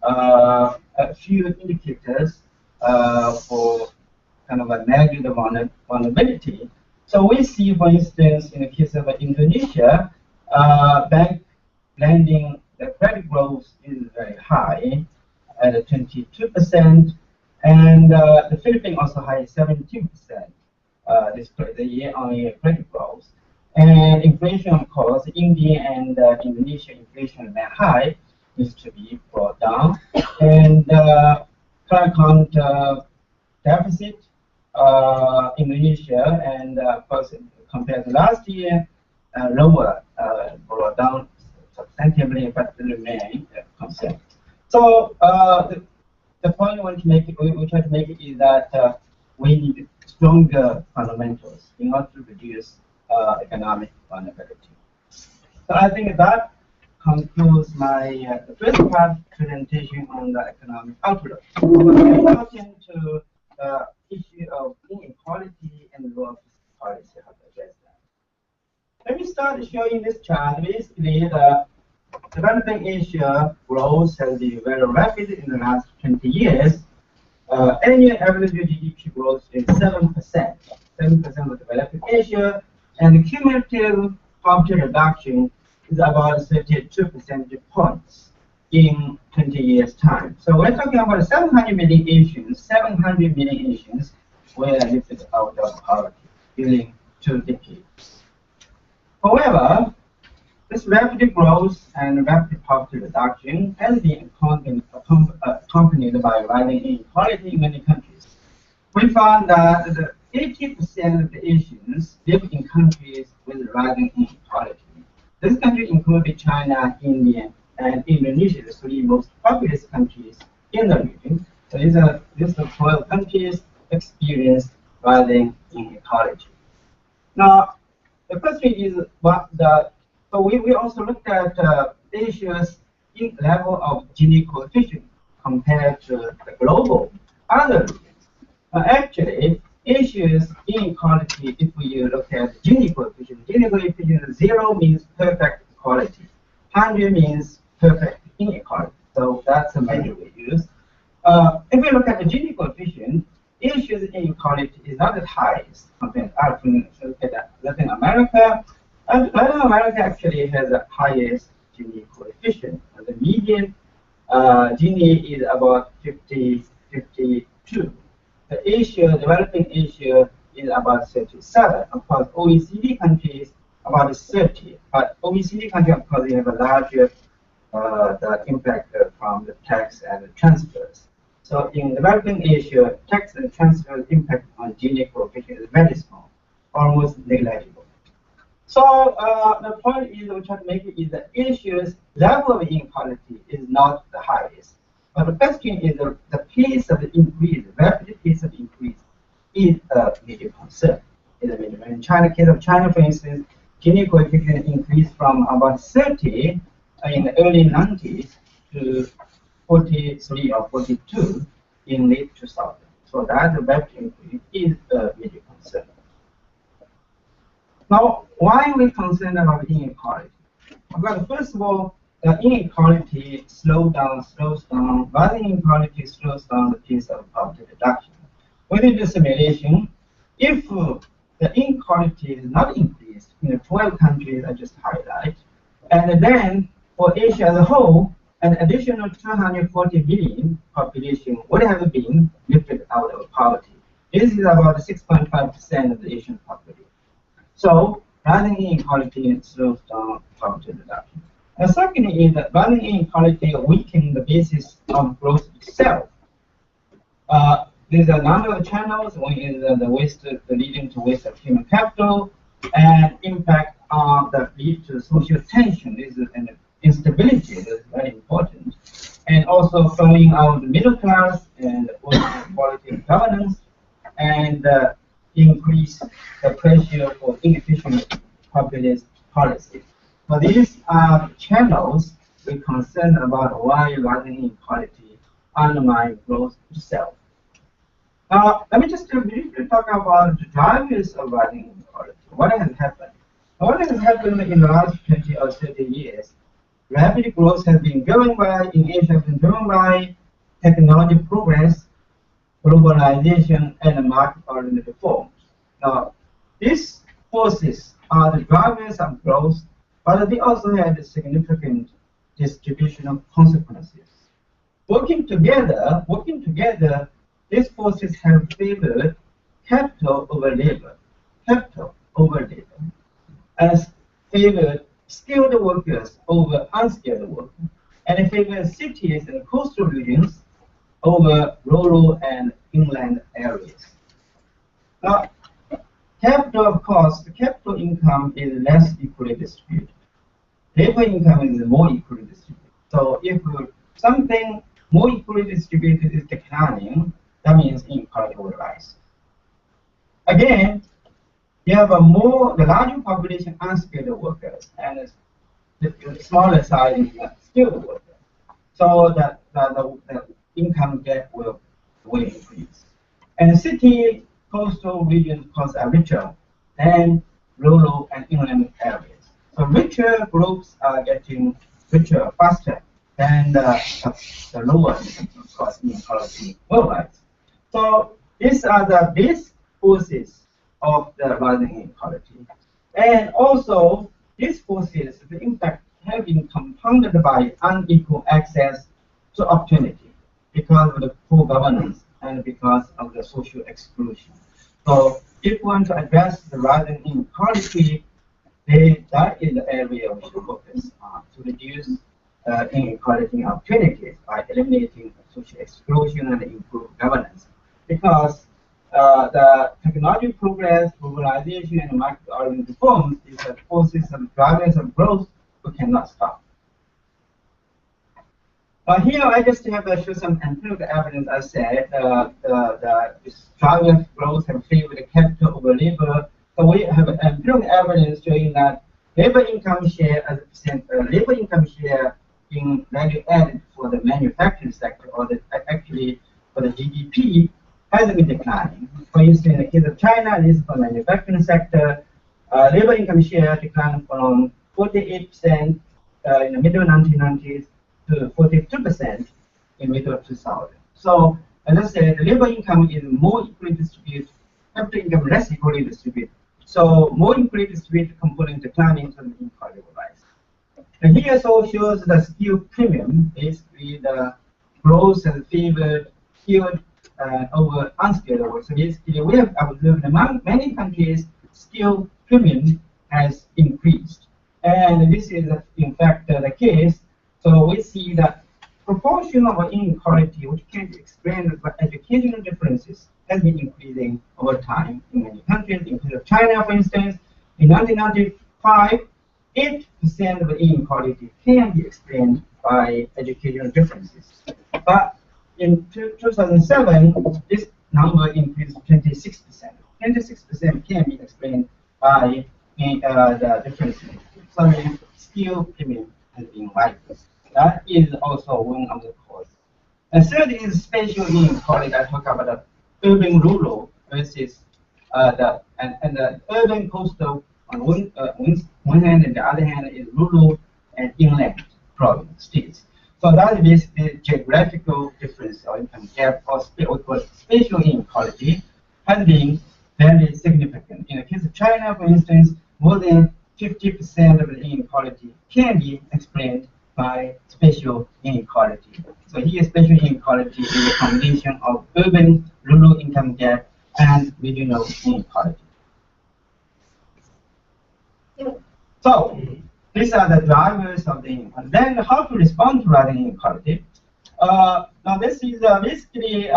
a few indicators for kind of a negative vulnerability. So we see, for instance, in the case of Indonesia, bank lending, the credit growth is very high at 22%, and the Philippines also high 17%. The year-on-year credit growth. And inflation, of course, India and Indonesia inflation remain high, needs to be brought down. And current account deficit, Indonesia, and of course, compared to last year, lower, brought down substantially, but remain constant. So the point we want to make, we try to make it is that we need stronger fundamentals in order to reduce economic vulnerability. So I think that concludes my first part presentation on the economic outlook. We'll talk into the issue of inequality and lower fiscal policy, how to address that. Let me start showing this chart. Basically, the developing Asia growth has been very rapid in the last 20 years. Annual average GDP growth is 7%. 7% of developing Asia, and the cumulative poverty reduction is about 32 percentage points in 20 years' time. So we're talking about 700 million Asians. 700 million Asians were lifted out of poverty during 2 decades. However, this rapid growth and rapid poverty reduction has been accompanied by rising inequality in many countries. We found that 80% of the Asians live in countries with rising inequality. This country included China, India, and Indonesia, the 3 most populous countries in the region. So these are 12 countries experience rising inequality. Now, the question is so we also looked at Asia's level of Gini coefficient compared to the global other regions. Actually, Asia's inequality, if we look at Gini coefficient 0 means perfect equality, 100 means perfect inequality. So that's the measure we use. If we look at the Gini coefficient, Asia's inequality is not the highest compared to Africa. Look at Latin America. Latin America actually has the highest Gini coefficient. The median Gini is about 52. The Asia, developing Asia, is about 37. Of course, OECD countries about 30. But OECD countries, of course, they have a larger the impact from the tax and the transfers. So in developing Asia, tax and transfer impact on Gini coefficient is very small, almost negligible. So the point is, we try to make it is that Asia's level of inequality is not the highest. But the question is the pace of the increase, the rapid pace of increase, is a major concern. In China, case of China, for instance, Gini coefficient increased from about 30 in the early 90s to 43 or 42 in late 2000. So that the rapid increase is a major concern. Now, why are we concerned about inequality? Well, first of all, the inequality slows down, rising inequality slows down the pace of poverty reduction. within the simulation, if the inequality is not increased in the 12 countries I just highlighted, and then for Asia as a whole, an additional 240 million population would have been lifted out of poverty. This is about 6.5% of the Asian population. So rising inequality slows down poverty reduction. The second is that rising inequality weakens the basis of growth itself. There's a number of channels. One is the waste, the leading to waste of human capital, and impact on the lead to social tension. This is an instability that is very important, and also throwing out the middle class and quality of governance, and increase the pressure for inefficient populist policies. So these are channels we're concerned about why rising inequality undermines growth itself. Let me just briefly talk about the drivers of rising inequality. What has happened? What has happened in the last 20 or 30 years? Rapid growth has been driven by, in Asia, has been driven by technology progress, globalization, and market-oriented reforms. Now, these forces are the drivers of growth, but they also have significant distributional consequences. Working together, these forces have favored capital over labor, and favored skilled workers over unskilled workers, and favored cities and coastal regions over rural and inland areas. Now, capital, of course, the capital income is less equally distributed. Labor income is more equally distributed. So if something more equally distributed is declining, that means inequality will rise. Again, you have the larger population unskilled workers and the smaller size skilled workers. So the income gap will increase. And city coastal regions, of course, are richer than rural and inland areas. So richer groups are getting richer faster than the lower, of course, inequality will rise. So these are the base forces of the rising inequality. And also, these forces, the impact have been compounded by unequal access to opportunity because of the poor governance and because of the social exclusion. So if we want to address the rising inequality, that is the area we should focus on to reduce inequality opportunities by eliminating social exclusion and improve governance. Because the technology progress, globalization, and market-oriented reforms is the forces and drivers of growth we cannot stop. Here I just have to show some empirical evidence. I said the drivers of growth have favored capital over labor. So we have empirical evidence showing that labor income share as a percent, labor income share in value added for the manufacturing sector, or actually for the GDP, has been declining. For instance, in the case of China, this is for the manufacturing sector, labor income share declined from 48% in the middle 1990s to 42% in middle 2000. So, as I said, the labor income is more equally distributed, capital income less equally distributed. So, more equally distributed component declining, so the inequality will rise. And here also shows the skill premium, basically the growth has favored skilled over unskilled work. So basically, we have observed among many countries, skill premium has increased. And this is, in fact, the case. So we see that proportion of inequality, which can be explained by educational differences, has been increasing over time in many countries. In case of China, for instance, in 1995, 8% of the inequality can be explained by educational differences. But in 2007, this number increased to 26%. 26% can be explained by the differences. So skill premium has been rising. That is also one of the causes. And third is spatial inequality. I talk about the urban-rural versus the urban coastal on one hand, and the other hand is rural and inland province states. So that is the geographical difference or income gap or spatial inequality has been very significant. In the case of China, for instance, more than 50% of the inequality can be explained by spatial inequality. So here, spatial inequality is a combination of urban-rural income gap and regional inequality. So these are the drivers of the inequality. Then how to respond to rising inequality? Now this is basically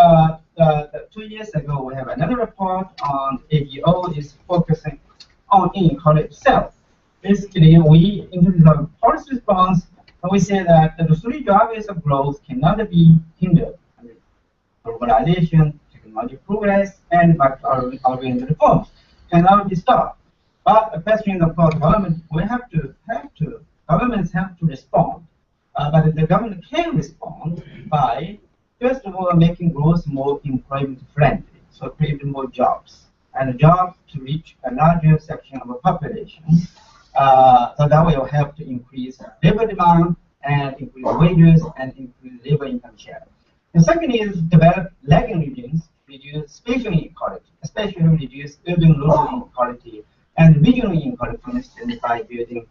2 years ago we have another report on AGO is focusing on inequality itself. Basically, we in terms of policy response, we say that the 3 drivers of growth cannot be hindered: globalization, technology progress, and urban reform cannot be stopped. But the question is, of course, governments have to respond. But the government can respond by, first of all, making growth more employment friendly, so creating more jobs, and jobs to reach a larger section of the population. So that will help to increase labor demand and increase wages and increase labor income share. The second is develop lagging regions, reduce spatial inequality, especially reduce urban-rural inequality and regional inequality, for instance, by building,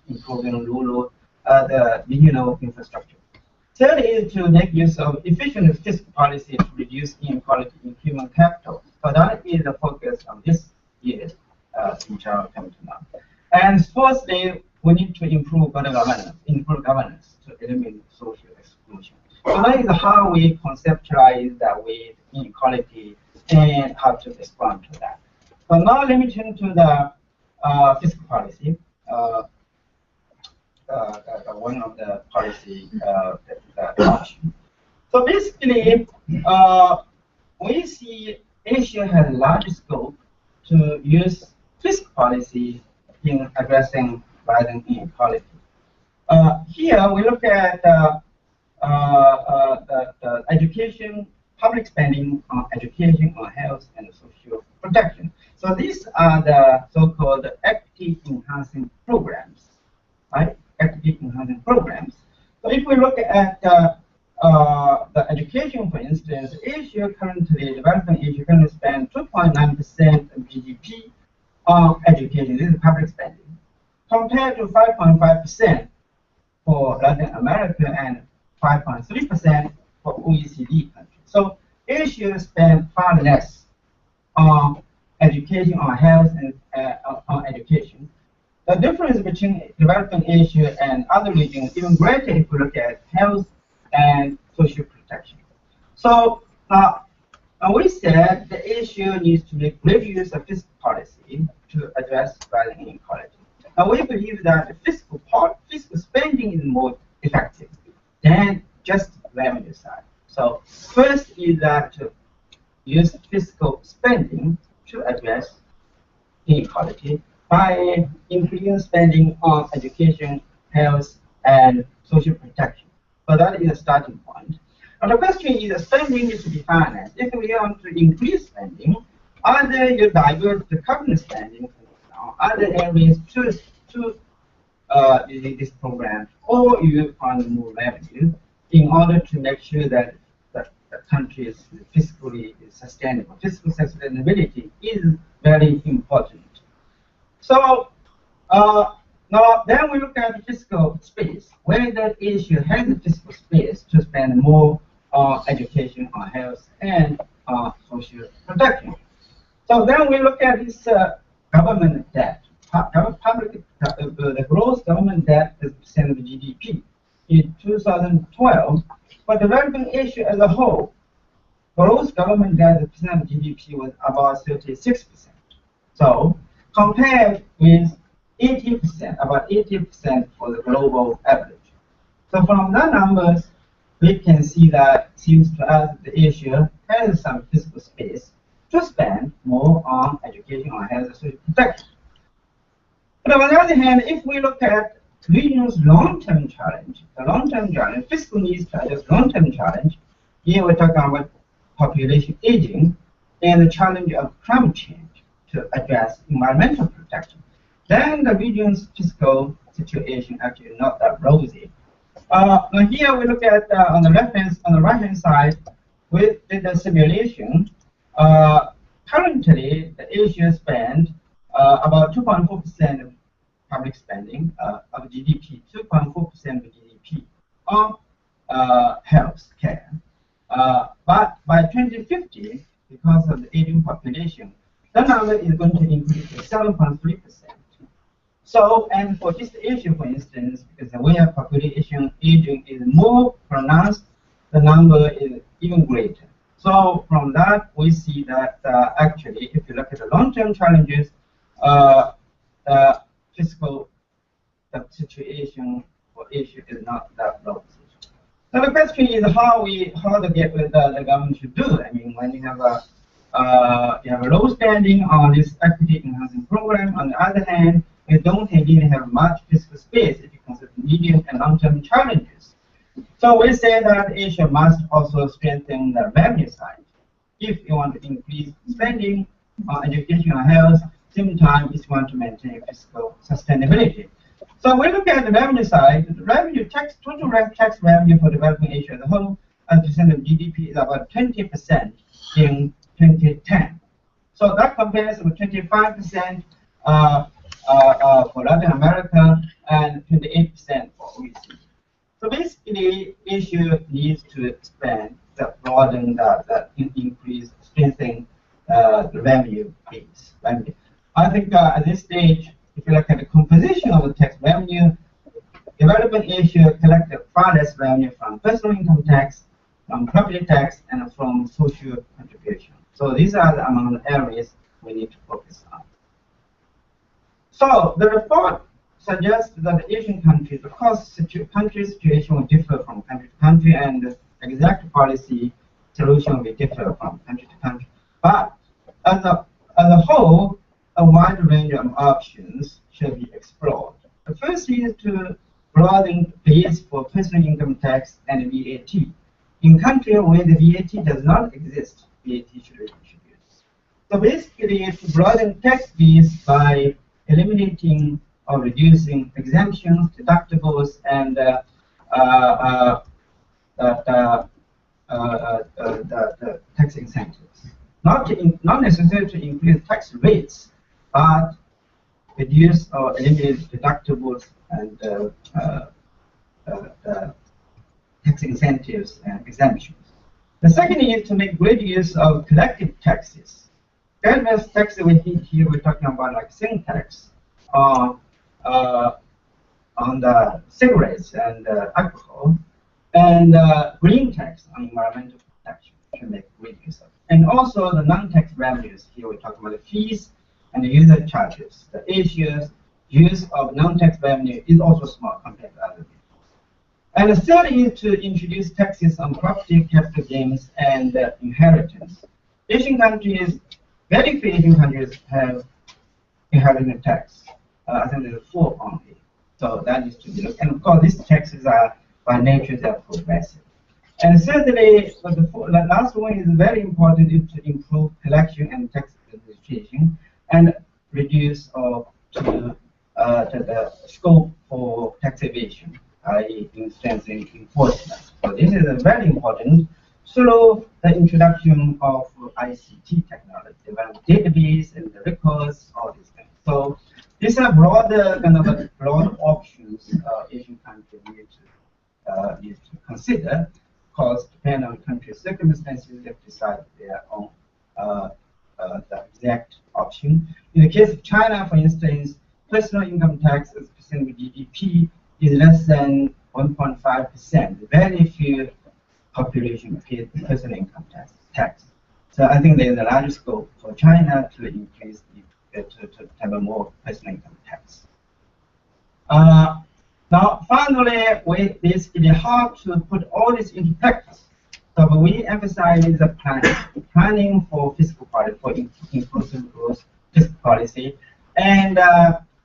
improving rural, the regional infrastructure. Third is to make use of efficient fiscal policy to reduce inequality in human capital. So that is the focus of this year, which I'll come to now. And fourthly, we need to improve governance to eliminate social exclusion. So that is how we conceptualize that with inequality and how to respond to that. So now let me turn to the fiscal policy. One of the policy options. So basically, we see Asia has large scope to use fiscal policy in addressing rising inequality. Here we look at the education, public spending on education, on health, and social protection. So these are the so-called equity enhancing programs, right? Equity enhancing programs. So if we look at the education, for instance, Asia currently, developing Asia currently spend 2.9% of GDP on education. This is public spending, compared to 5.5% for Latin America and 5.3% for OECD countries. So Asia spend far less on education, on health, and on education. The difference between developing Asia and other regions is even greater if we look at health and social protection. So we said that Asia needs to make great use of fiscal policy to address rising inequality. Now we believe that fiscal spending is more effective than just revenue side. So first is that to use fiscal spending to address inequality by increasing spending on education, health, and social protection. So that is a starting point. And the question is, the spending needs to be financed. If we want to increase spending, either you divert the current spending on other areas to this program, or you find more revenue in order to make sure that the country is fiscally sustainable. Fiscal sustainability is very important. So now then we look at the fiscal space. Whether Asia has the fiscal space to spend more on education, on health, and social protection. So then we look at this government debt. The gross government debt as a percent of GDP. In 2012, for developing Asia as a whole, gross government debt as a percent of GDP was about 36%. So compared with 80%, about 80% for the global average. So from the numbers, we can see that it seems to us that Asia has some fiscal space to spend more on education, on health, and social protection. But on the other hand, if we look at region's long-term challenge, the long-term challenge, fiscal needs to address long-term challenge, here we're talking about population aging and the challenge of climate change to address environmental protection. Then the region's fiscal situation actually not that rosy. Now here we look at on the right hand side, we did a simulation. Currently, the Asia spend about 2.4% of public spending of GDP, 2.4% of GDP on health care. But by 2050, because of the aging population, the number is going to increase to 7.3%. So, and for East Asia, for instance, because where population aging is more pronounced, the number is even greater. So, from that, we see that actually, if you look at the long-term challenges, fiscal situation for Asia is not that rosy. So the question is how the government should do. I mean, when you have a low spending on this equity enhancing program, on the other hand, you don't really have much fiscal space if you consider medium and long-term challenges. So we say that Asia must also strengthen the revenue side. If you want to increase spending on education and health, same time if you want to maintain fiscal sustainability. So we look at the revenue side. The revenue total tax revenue for developing Asia as a whole, as a percent of GDP, is about 20% in 2010. So that compares with 25% for Latin America and 28% for OECD. So basically, Asia needs to expand, broaden that increase, strengthen the revenue base. I think at this stage, if you look at the composition of the tax revenue, developing Asia collected far less revenue from personal income tax, from property tax, and from social contribution. So these are among the areas we need to focus on. So the report suggests that the Asian countries, of course, country situation will differ from country to country, and the exact policy solution will differ from country to country. But as a whole, a wide range of options should be explored. The first is to broaden base for personal income tax and VAT. In countries where the VAT does not exist, VAT should be introduced. So basically, to broaden tax base by eliminating or reducing exemptions, deductibles, and the tax incentives. Not necessarily to increase tax rates, but reduce or eliminate deductibles and tax incentives and exemptions. The second is to make great use of collective taxes. Various taxes here we're talking about like sin tax on the cigarettes and alcohol, and green tax on environmental protection to make great use of. And also the non-tax revenues. Here we're talking about the fees and the user charges. The Asia's use of non-tax revenue is also small compared to other regions. And the third is to introduce taxes on property, capital gains, and inheritance. Asian countries, very few Asian countries have inheritance tax. I think there's 4 only. So that needs to be looked at. And of course, these taxes are by nature they're progressive. And thirdly, the last one is very important, is to improve collection and tax administration and reduce the scope for tax evasion, i.e. strengthening enforcement. So this is very important through the introduction of ICT technology, develop database and the records, all these things. So these are broader broad options Asian countries need to consider. Of course, depending on the country's circumstances, they decide their own the exact option. In the case of China, for instance, personal income tax as a percent of GDP is less than 1.5%. Very few population pay personal income tax. So I think there is a large scope for China to increase to have a more personal income tax. Now, finally, we basically how to put all this into practice. So we emphasize the planning for fiscal policy, for inclusive growth fiscal policy, and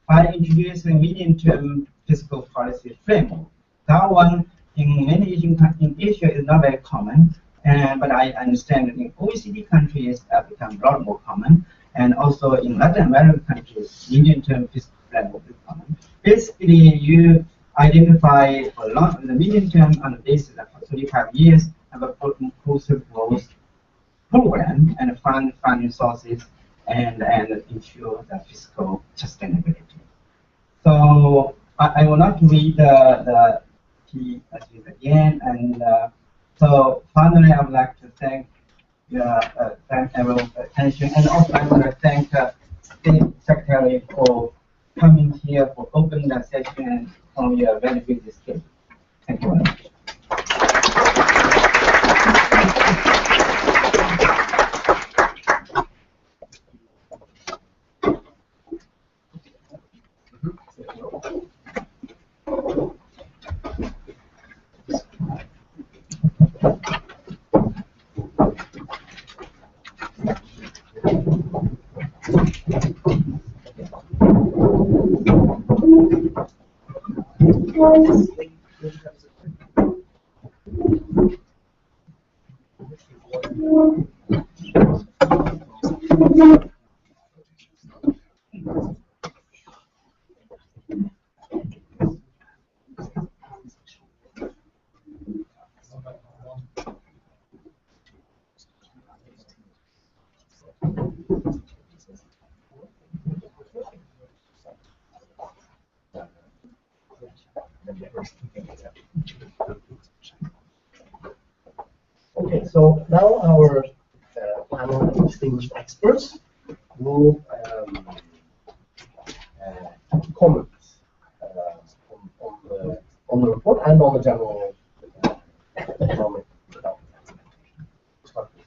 by introducing medium-term fiscal policy framework. That one in many in Asia is not very common, but I understand that in OECD countries have become a lot more common, and also in Latin American countries, medium-term fiscal framework is common. Basically, you identify a lot in the medium term on the basis of 35 years of a inclusive growth program and fund resources and ensure the fiscal sustainability. So I will not read the key messages again, and so finally I would like to thank everyone's attention, and also I want to thank State Secretary for coming here for opening the session on your very busy schedule. Thank you very much. Okay, so now our panel of distinguished experts will comment on the report and on the general economic development. Start with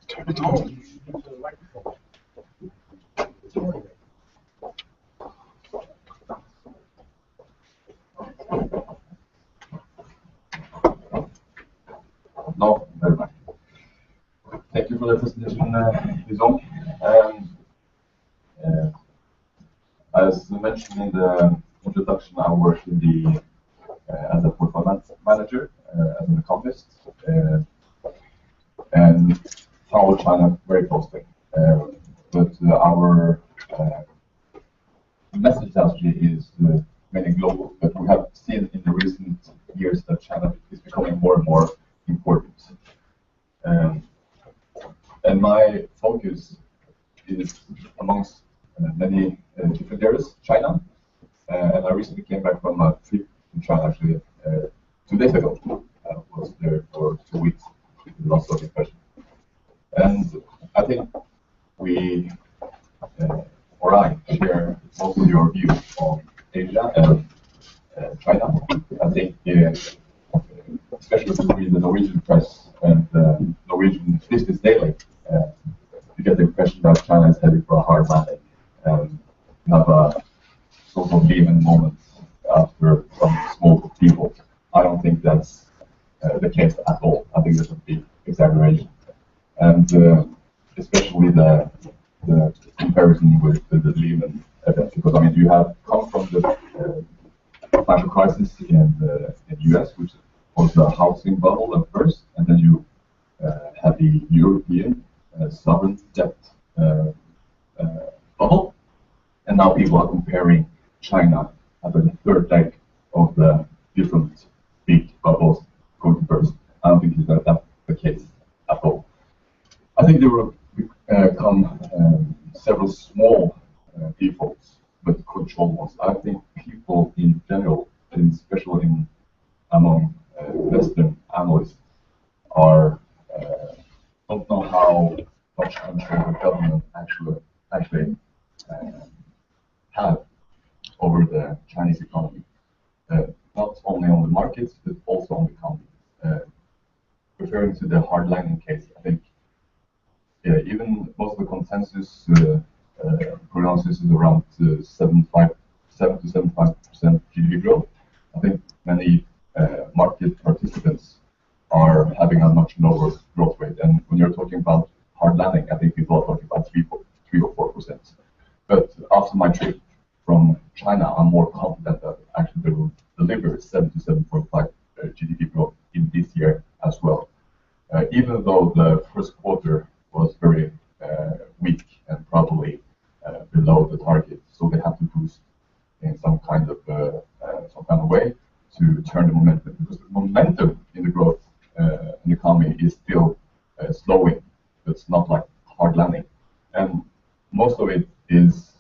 Turn it on. No, very much. Thank you for the presentation, Lizong. As mentioned in the introduction, I work in the as a portfolio manager, as an economist, and follow China very closely. But our message actually is mainly global. But we have seen in the recent years that China is becoming more and more important. And my focus is amongst many different areas, China. And I recently came back from a trip in China actually 2 days ago. I was there for 2 weeks. Lots of impression. And I think we, or I, share most of your views on Asia and China. I think especially if you read the Norwegian press and Norwegian Business Daily, you get the impression that China is heading for a hard landing and have a sort of Lehman moment after some small people. I don't think that's the case at all. I think there's a big exaggeration. And especially the comparison with the Lehman event, because I mean you have come from the financial crisis in the US, which was the housing bubble at first, and then you had the European sovereign debt bubble, and now people are comparing China as the third leg of the different big bubbles going to burst. I don't think that's the case at all. I think there will come several small defaults, but controlled ones. I think people in general, and especially among Western analysts, don't know how much control the government actually have over the Chinese economy, not only on the markets but also on the economy. Referring to the hard landing case, I think even most of the consensus pronounces is around 7 to 75% GDP growth. I think many market participants are having a much lower growth rate, and when you're talking about hard landing, I think people are talking about 3 or 4%. But after my trip from China, I'm more confident that actually they will deliver 7 to 7.5 GDP growth in this year as well. Even though the first quarter was very below the target, so they have to boost in some kind of way to turn the momentum, because the momentum in the growth in the economy is still slowing. It's not like hard landing, and most of it is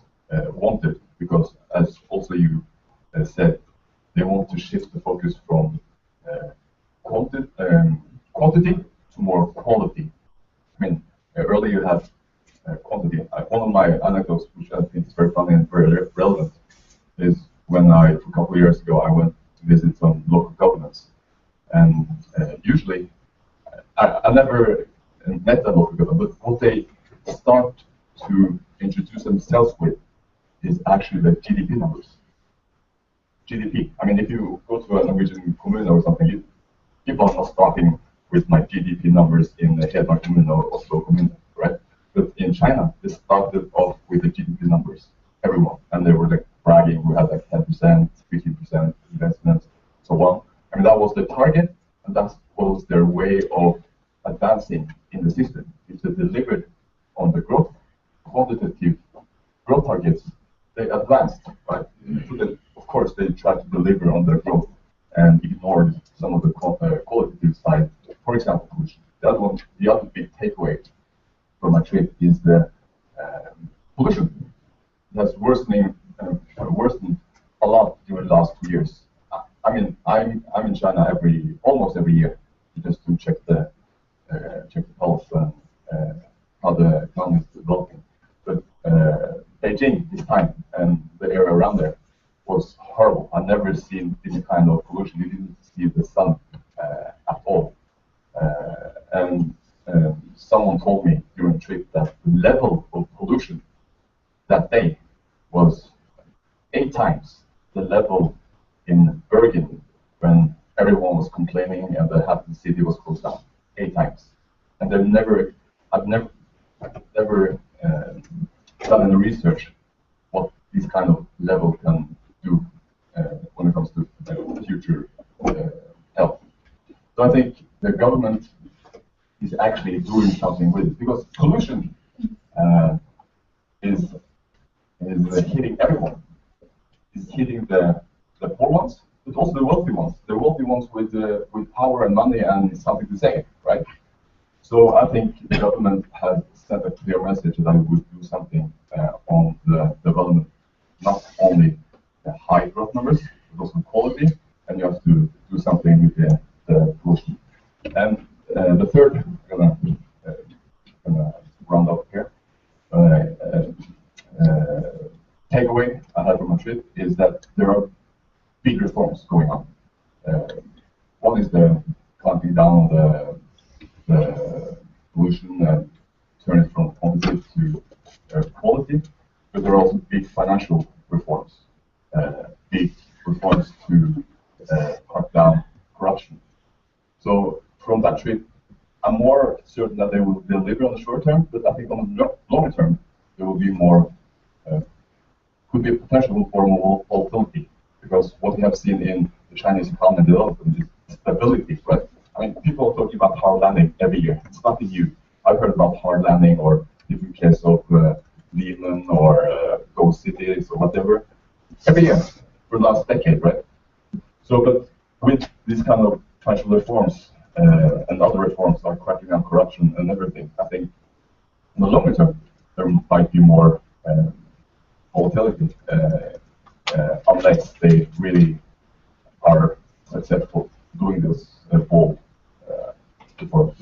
wanted because, as also you said, they want to shift the focus from quantity to more quality. I mean, earlier you had quantity. One of my anecdotes, which I think is very funny and very relevant, is when a couple of years ago, I went to visit some local governments, and usually I never met a local government, but what they start to introduce themselves with is actually the GDP numbers. GDP. I mean, if you go to a Norwegian commune or something, people are not starting with my GDP numbers in the Hedmark commune or Oslo commune, right? But in China, they started off with the GDP numbers, everyone, and they were like bragging. We had like 10%, 15% investment, so on. I mean, that was the target, and that was their way of advancing in the system. If they delivered on the growth, quantitative growth targets, they advanced, right? So then, of course, they tried to deliver on their growth and ignored some of the qualitative side. For example, pollution. The other big takeaway from my trip is the pollution. That's worsened a lot during the last 2 years. I mean, I'm in China almost every year just to check the pulse and how the economy is developing. But Beijing this time and the area around there was horrible. I've never seen any kind of pollution. You didn't see the sun at all. And someone told me during the trip that the level of pollution that day was 8 times the level in Bergen when everyone was complaining and the city was closed down. 8 times. And I've never done any research what this kind of level can do when it comes to future health. So I think the government is actually doing something with it, because pollution is hitting everyone. It's hitting the poor ones, but also the wealthy ones. The wealthy ones with power and money and something to say, right? So I think the government has sent a clear message that it would do something on the development, not only the high growth numbers, but also quality, and you have to do something with the pollution. And the third, I'm gonna round up here. Takeaway I had from my trip is that there are big reforms going on. One is the clamping down on the pollution and turn it from quantity to quality, but there are also big financial reforms, big reforms to cut down corruption. So from that trip, I'm more certain that they will deliver on the short term, but I think on the longer term, there will be more, could be a potential for more volatility, because what we have seen in the Chinese economy development is stability, right? I mean, people are talking about hard landing every year. It's nothing new. I've heard about hard landing or different cases of Lehman or ghost cities or whatever every year for the last decade, right? So, but with these kind of financial reforms and other reforms like cracking down corruption and everything, I think in the longer term there might be more volatility unless they really are successful doing this bold before.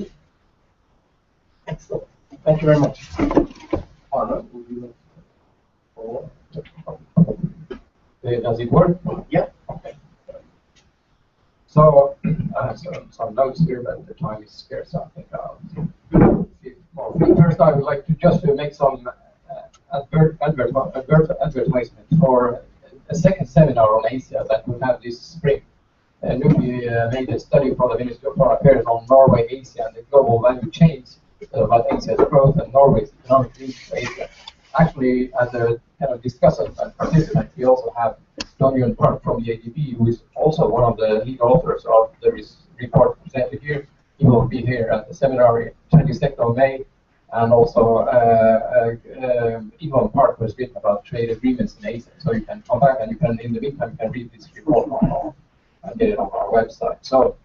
Excellent. Thank you very much. Arne, would you like to follow up? Does it work? Yeah. Okay. So I have some notes here, but the time is scarce, so I think I'll well, first I would like to just make some advertisement for a second seminar on Asia that we have this spring. NUPI made a study for the Ministry of Foreign Affairs on Norway, Asia, and the global value chains about Asia's growth and Norway's economic links to Asia. Actually, as a kind of discussant and participant, we also have Don Park from the ADB, who is also one of the lead authors of the report presented here. He will be here at the seminar on 22nd of May and also Yvonne Park was written about trade agreements in Asia. So you can come back and you can, in the meantime, you can read this report and get it on our website. So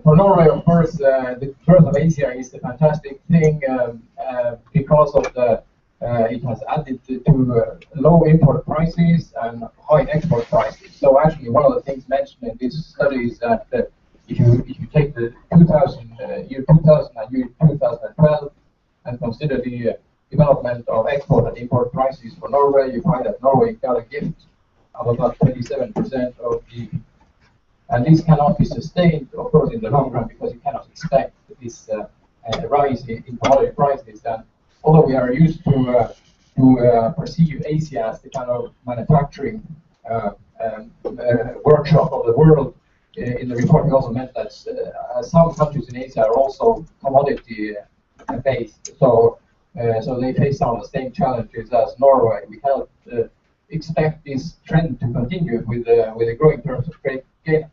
for Norway, of course, the growth of Asia is a fantastic thing because of the it has added to low import prices and high export prices. So actually, one of the things mentioned in this study is that if you take the year 2000 and year 2012 and consider the development of export and import prices for Norway, you find that Norway got a gift of about 27% of GDP. And this cannot be sustained, of course, in the long run, because you cannot expect this rise in commodity prices. And although we are used to perceive Asia as the kind of manufacturing workshop of the world, in the report we also meant that some countries in Asia are also commodity based. So they face some of the same challenges as Norway. We cannot expect this trend to continue with the growing terms of trade.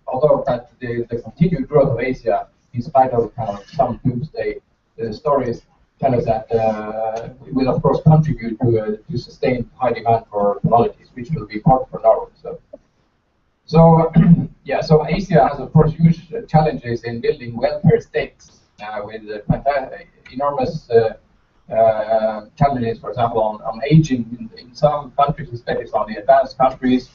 Although that the continued growth of Asia, in spite of kind of some doomsday stories, tell us that will of course contribute to sustain high demand for commodities, which will be important for Norway. So yeah, so Asia has of course huge challenges in building welfare states with enormous challenges, for example, on aging in some countries, especially on the advanced countries.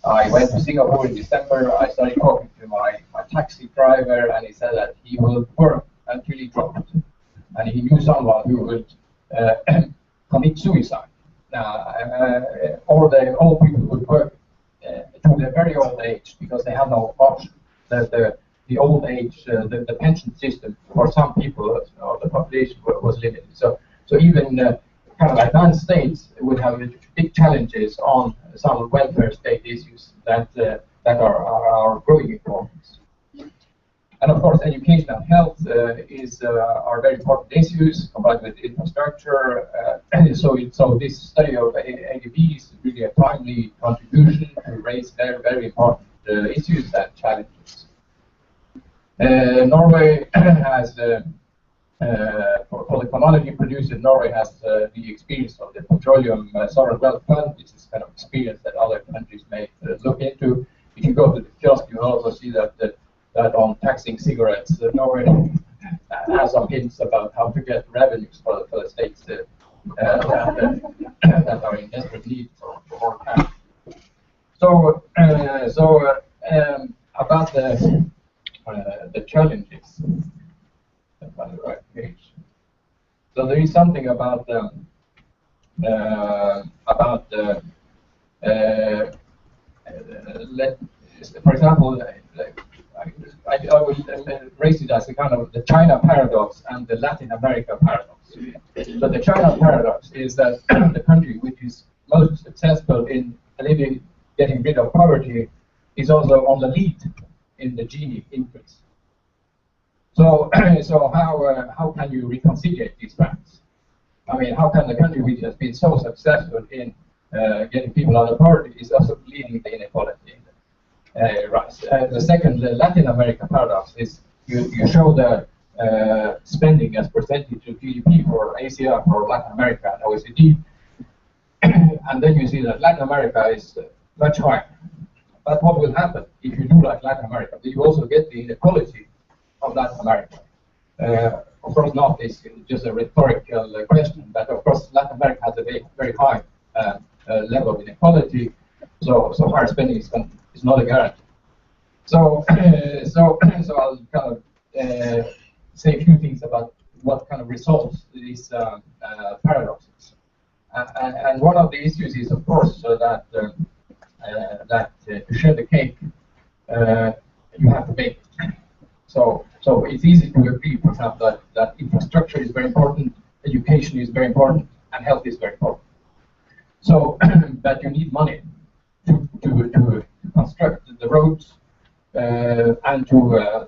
I went to Singapore in December. I started talking to my taxi driver, and he said that he will work until he dropped. And he knew someone who would commit suicide. All the old people would work to their very old age because they have no option. The old age, the pension system for some people of the population was limited. So even kind of advanced states would have big challenges on some welfare state issues that are growing importance. And of course, education and health are very important issues combined with infrastructure. So this study of ADB is really a timely contribution to raise very important issues and challenges. Norway has for the commodity producers, Norway has the experience of the Petroleum Sovereign Wealth Fund, which is kind of experience that other countries may look into. If you go to the kiosk, you will also see that on taxing cigarettes, Norway has some hints about how to get revenues for the states that are in desperate need for more cash. So about the challenges. On the right page. So there is something about for example, I will raise it as a kind of the China paradox and the Latin America paradox. So the China paradox is that the country which is most successful in getting rid of poverty is also on the lead in the Gini increase. So how can you reconcile these facts? I mean, how can the country which has been so successful in getting people out of poverty is also leading the inequality rise? The second, the Latin America paradox is you show the spending as percentage of GDP for Asia, for Latin America, and OECD, and then you see that Latin America is much higher. But what will happen if you do like Latin America? You also get the inequality of Latin America. Of course not, it's just a rhetorical question, but of course Latin America has a very high level of inequality, so higher spending is not a guarantee. So I'll kind of say a few things about what kind of resolves these paradoxes. And one of the issues is, of course, that to share the cake, you have to bake it. So it's easy to agree, for example, that infrastructure is very important, education is very important, and health is very important. So, but you need money to construct the roads and to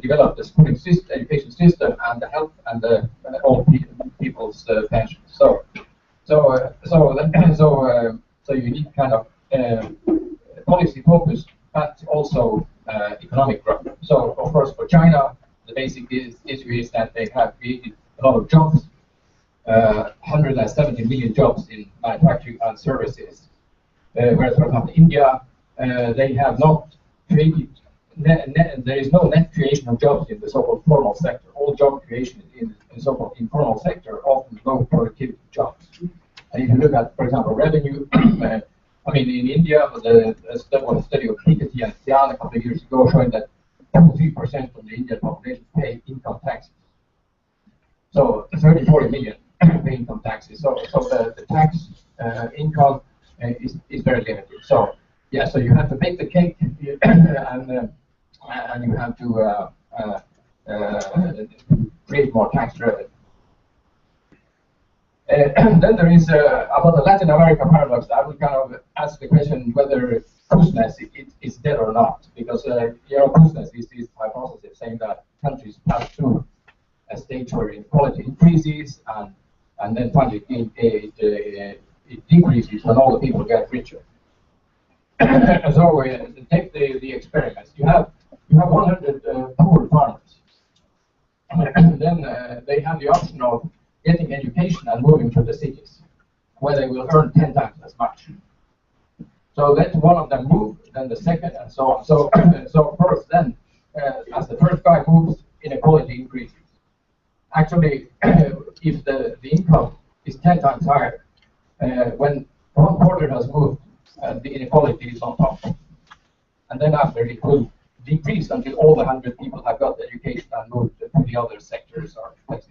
develop the schooling system, education system, and the health and the all people's pensions. So you need kind of policy focus, but also economic growth. So of course for China, the basic issue is that they have created a lot of jobs, 170 million jobs in manufacturing and services. Whereas, for example, India, they have not created, there is no net creation of jobs in the so-called formal sector. All job creation in the so-called informal sector, often low productivity jobs. And if you look at, for example, revenue, I mean, in India, there was a study of Piketty and Sian a couple of years ago showing that 2-3% of the Indian population pay income taxes. So 30-40 million pay income taxes. So the tax income is very limited. So yeah, so you have to bake the cake, and you have to create more tax revenue. Then there is about the Latin America paradox. I would kind of ask the question whether Kuznets is dead or not, because Kuznets is this hypothesis saying that countries pass through a stage where inequality increases and then finally it decreases when all the people get richer. So take the experiments. You have 100 poor farmers, and then they have the option of getting education and moving to the cities, where they will earn 10 times as much. So let one of them move, then the second, and so on. So of course, then as the first guy moves, inequality increases. Actually, if the income is 10 times higher, when one quarter has moved, the inequality is on top. And then after it will decrease until all the 100 people have got education and moved to the other sectors or places.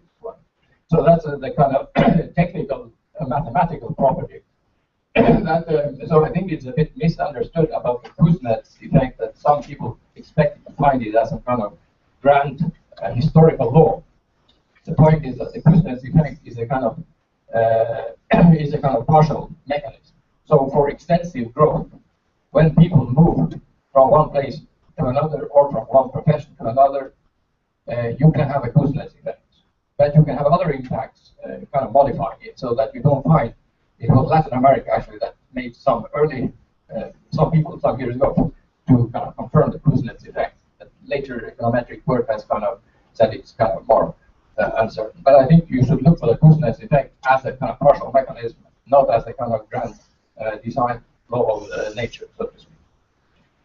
So that's the kind of technical, mathematical property. So I think it's a bit misunderstood about the Kuznets effect, that some people expect to find it as a kind of grand historical law. The point is that the Kuznets effect is a kind of partial mechanism. So for extensive growth, when people move from one place to another or from one profession to another, you can have a Kuznets effect. But you can have other impacts, kind of modifying it, so that you don't find it was Latin America actually that made some early, some people some years ago to kind of confirm the Kuznets effect. But later econometric work has kind of said it's kind of more uncertain. But I think you should look for the Kuznets effect as a kind of partial mechanism, not as a kind of grand design law of nature, so to speak.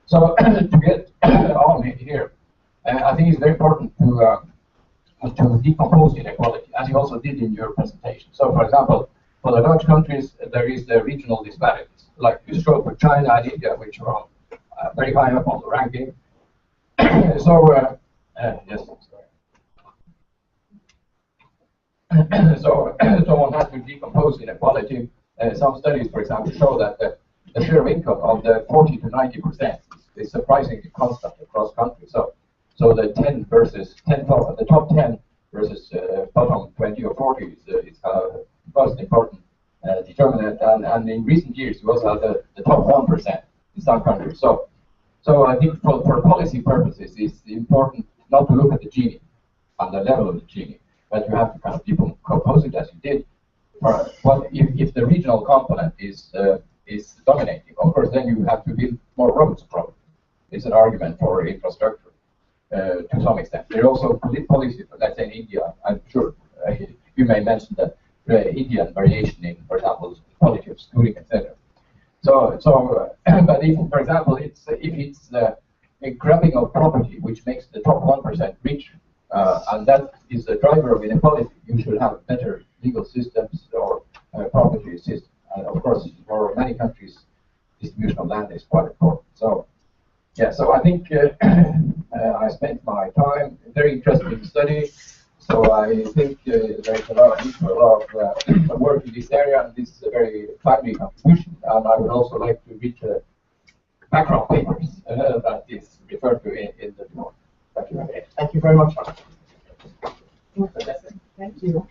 So to get on here, I think it's very important to decompose inequality, as you also did in your presentation. So, for example, for the large countries, there is the regional disparities, like you showed for China and India, which are on, very high up on the ranking. So, yes, sorry. So one has to decompose inequality. Some studies, for example, show that the share of income of the 40 to 90% is surprisingly constant across countries. So the 10 versus 10 top, the top 10 versus bottom 20 or 40 is most important determinant. And in recent years, you also have the top 1% in some countries. So I think for policy purposes, it's important not to look at the Gini and the level of the Gini, but you have to kind of decompose it as you did. If the regional component is dominating, of course, then you have to build more roads. Probably, it's an argument for infrastructure. To some extent. There are also policy, let's say in India, I'm sure you may mention that Indian variation in, for example, quality of schooling, etc. But if, for example, if it's a grabbing of property which makes the top 1% rich, and that is the driver of inequality, you should have better legal systems or property systems. And of course, for many countries, distribution of land is quite important. So, yeah, so I think I spent my time, very interesting study. So I think there's a lot of work in this area, and this is a very timely contribution. And I would also like to read the background papers that is referred to in the report. Thank you very much. Thank you.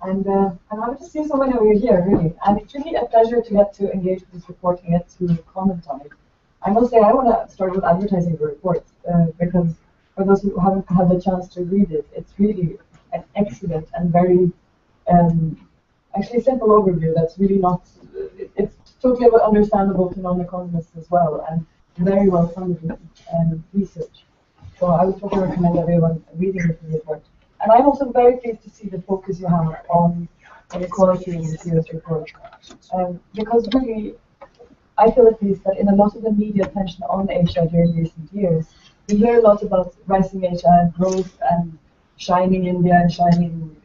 And I would just say so whenever you're here, really. And it's really a pleasure to get to engage with this report and get to comment on it. I must say I want to start with advertising the report because for those who haven't had the chance to read it, it's really an excellent and very actually simple overview that's really not, it's totally understandable to non-economists as well, and very well funded research. So I would totally recommend everyone reading the report. And I'm also very pleased to see the focus you have on inequality in this year's report. Because really, I feel at least that in a lot of the media attention on Asia during recent years, we hear a lot about rising Asia and growth and shining India and shining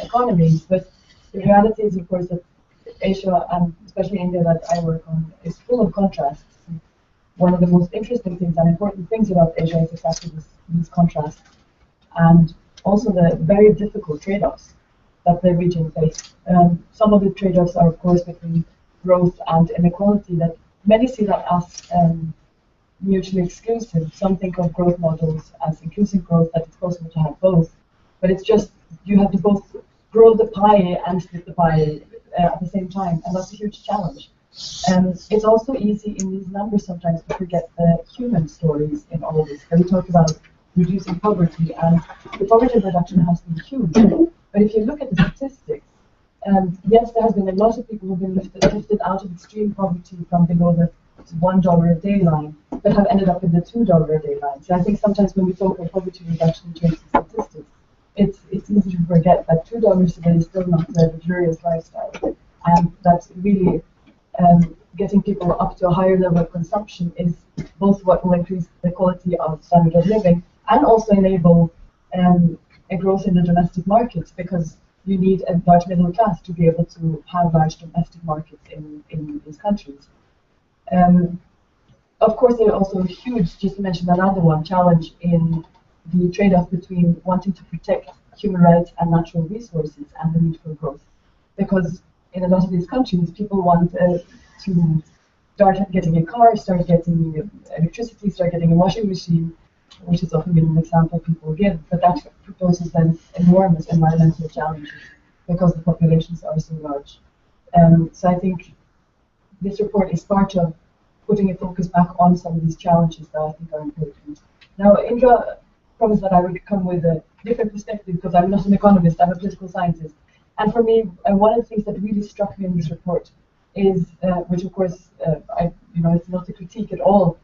economies. But the reality is, of course, that Asia, and especially India that I work on, is full of contrasts. One of the most interesting things and important things about Asia is exactly these contrasts, and also the very difficult trade-offs that the region faces. Some of the trade-offs are, of course, between growth and inequality, that many see that as mutually exclusive. Some think of growth models as inclusive growth, that it's possible to have both. But it's just, you have to both grow the pie and split the pie at the same time, and that's a huge challenge. It's also easy in these numbers sometimes to forget the human stories in all of this. We talk about reducing poverty, and the poverty reduction has been huge. But if you look at the statistics, yes, there has been a lot of people who have been lifted out of extreme poverty from below the $1 a day line, but have ended up in the $2 a day line. So I think sometimes when we talk about poverty reduction in terms of statistics, it's easy to forget that $2 a day is still not a luxurious lifestyle, and that's really getting people up to a higher level of consumption is both what will increase the quality of standard of living and also enable a growth in the domestic markets, because you need a large middle class to be able to have large domestic markets in these countries. Of course, there are also huge, just to mention another one, challenge in the trade-off between wanting to protect human rights and natural resources and the need for growth. Because in a lot of these countries, people want to start getting a car, start getting electricity, start getting a washing machine, which has often been an example people give, but that proposes then enormous environmental challenges because the populations are so large. So I think this report is part of putting a focus back on some of these challenges that I think are important. Now, Indra promised that I would come with a different perspective because I'm not an economist, I'm a political scientist. And for me, one of the things that really struck me in this report is, which of course, it's not a critique at all,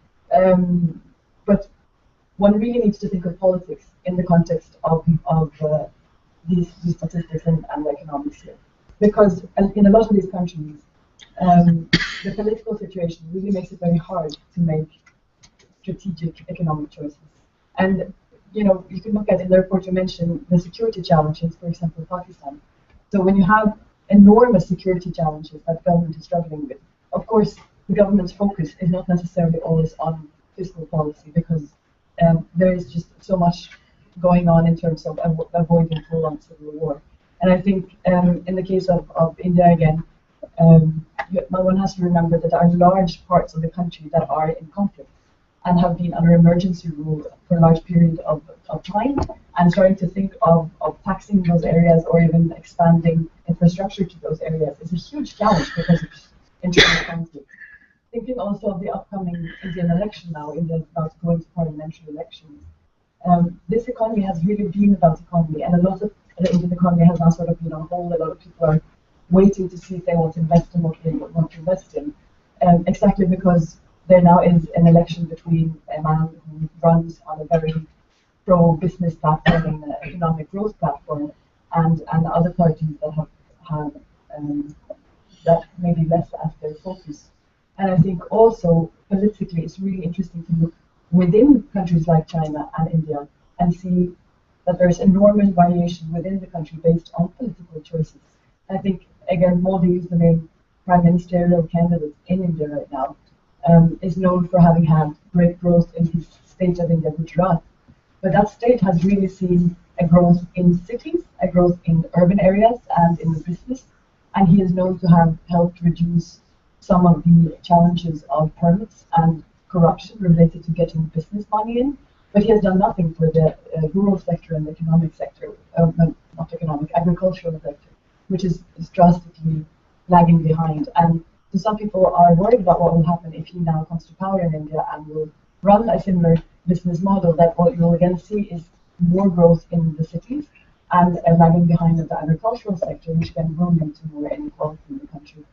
but one really needs to think of politics in the context of these statistics and economics here. Because in a lot of these countries, the political situation really makes it very hard to make strategic economic choices. And you can look at in the report you mentioned the security challenges, for example, Pakistan. So when you have enormous security challenges that the government is struggling with, of course, the government's focus is not necessarily always on fiscal policy, because there is just so much going on in terms of avoiding full-on civil war. And I think in the case of India again, one has to remember that there are large parts of the country that are in conflict and have been under emergency rule for a large period of time, and starting to think of taxing those areas or even expanding infrastructure to those areas is a huge challenge because of internal conflict. Thinking also of the upcoming Indian election now, India is about to go into parliamentary elections. This economy has really been about economy, and a lot of the Indian economy has now sort of been on hold. A lot of people are waiting to see if they want to invest in what they want to invest in, exactly because there now is an election between a man who runs on a very pro-business platform and economic growth platform, and other parties that have that maybe less as their focus. And I think also politically it's really interesting to look within countries like China and India and see that there's enormous variation within the country based on political choices. I think, again, Modi is the main prime ministerial candidate in India right now, is known for having had great growth in his state of India, Gujarat. But that state has really seen a growth in cities, a growth in urban areas and in the business, and he is known to have helped reduce some of the challenges of permits and corruption related to getting business money in. But he has done nothing for the rural sector and the economic sector, not economic, agricultural sector, which is drastically lagging behind. And so some people are worried about what will happen if he now comes to power in India and will run a similar business model, that what you'll again see is more growth in the cities and lagging behind in the agricultural sector, which can roll into more inequality in the country.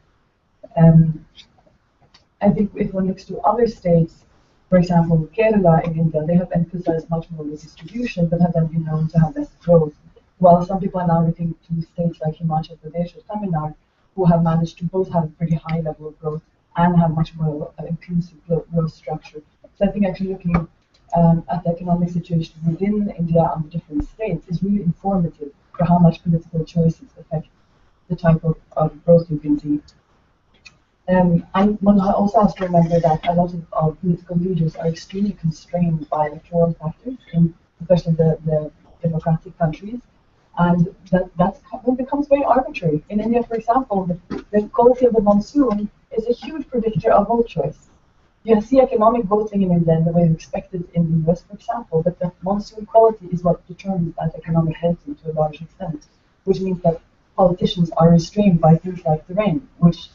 I think if one looks to other states, For example, Kerala in India, they have emphasized much more the distribution, but have then been known to have less growth. While some people are now looking to states like Himachal Pradesh or Tamil Nadu, who have managed to both have a pretty high level of growth and have much more inclusive growth structure. So I think actually looking at the economic situation within India and the different states is really informative for how much political choices affect the type of growth you can see. And one also has to remember that a lot of political leaders are extremely constrained by electoral factors, especially the democratic countries, and that becomes very arbitrary. In India, for example, the quality of the monsoon is a huge predictor of vote choice. You see economic voting in India in the way you expect it in the US, for example, but the monsoon quality is what determines that economic voting to a large extent, which means that politicians are restrained by things like the rain, which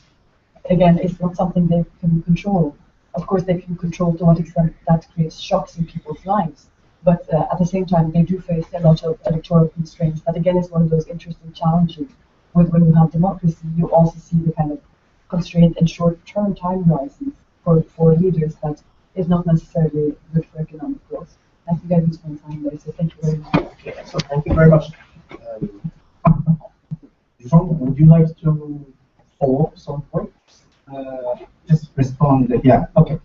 again is not something they can control. Of course, they can control to what extent that creates shocks in people's lives, but at the same time, they do face a lot of electoral constraints. That again is one of those interesting challenges with when you have democracy. You also see the kind of constraint and short-term time horizons for leaders that is not necessarily good for economic growth. I think I used my time there, so thank you very much. Okay, so thank you very much. Yvonne, would you like to follow up some points? Just respond. Yeah. Okay.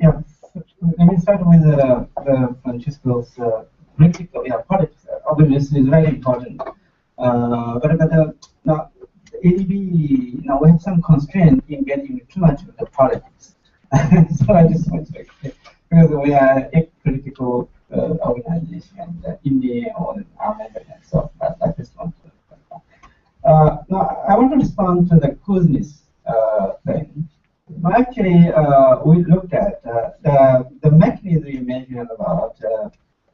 Yeah. Let me start with Francisco's political. Yeah, politics. Obviously, is very important. But now ADB now we have some constraint in getting too much of the politics. So I just want to explain because we are a political organization in the America. So I just want to. Now I want to respond to the closeness thing. Actually, we looked at the mechanism you mentioned about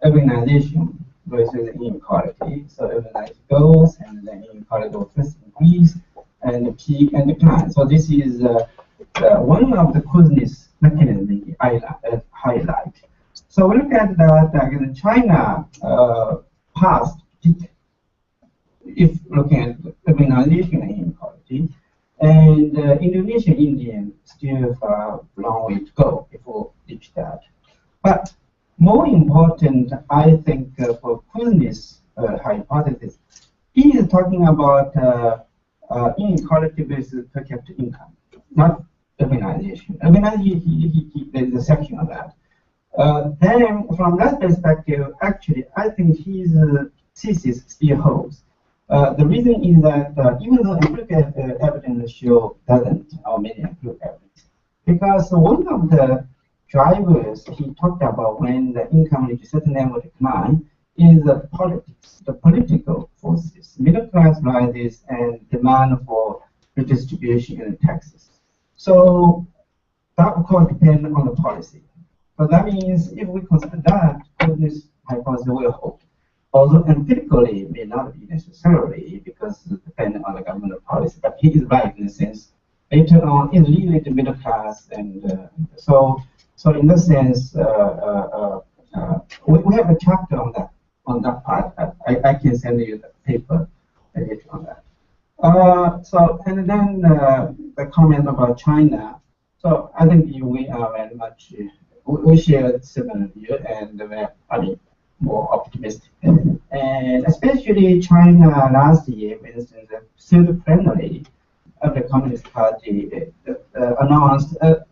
urbanization versus inequality. So urbanization goes, and then inequality will first increase and peak and decline. So this is one of the closeness mechanisms I highlight. So we look at that China past peak, if looking at urbanization and inequality. And Indonesia, India still have a long way to go before reach that. But more important, I think, for closeness hypothesis, he is talking about inequality versus per capita income, not urbanization. Urbanization, there's a section on that. Then, from that perspective, actually, I think his thesis still holds. The reason is that even though empirical evidence show doesn't, or many empirical evidence, because one of the drivers he talked about when the income reaches a certain level decline is the politics, the political forces, middle class rises and demand for redistribution and taxes. So that of course depends on the policy. But that means if we consider that, this hypothesis will hold. Although empirically it may not be necessarily because it depends on the government policy, but he is right in the sense later on it leads to middle class, and so in that sense we have a chapter on that part. I can send you the paper later on that. So and then the comment about China. So I think we are very much we share similar view, and I mean, more optimistic. And especially China last year, for instance, the pseudo-plenary of the Communist Party announced, a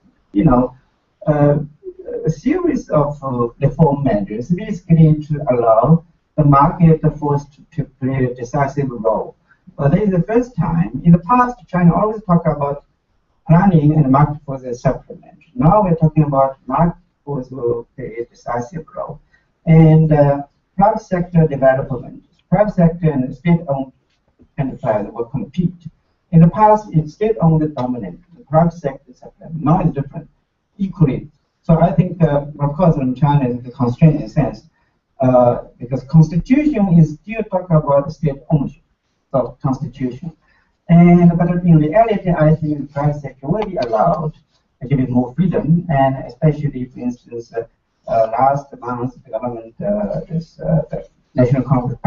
series of reform measures, basically to allow the market force to play a decisive role. But this is the first time. In the past, China always talked about planning and market force as supplement. Now we're talking about market force will play a decisive role. And private sector development, private sector and state-owned enterprise will compete. In the past, it's state-owned dominant. The private sector supplement. Now it's different, equally. So I think, of course, in China is the constraint in a sense, because constitution is still talking about state ownership of constitution. But in reality, I think the private sector will be allowed to give it more freedom, and especially, for instance, last month, the government, the National Congress,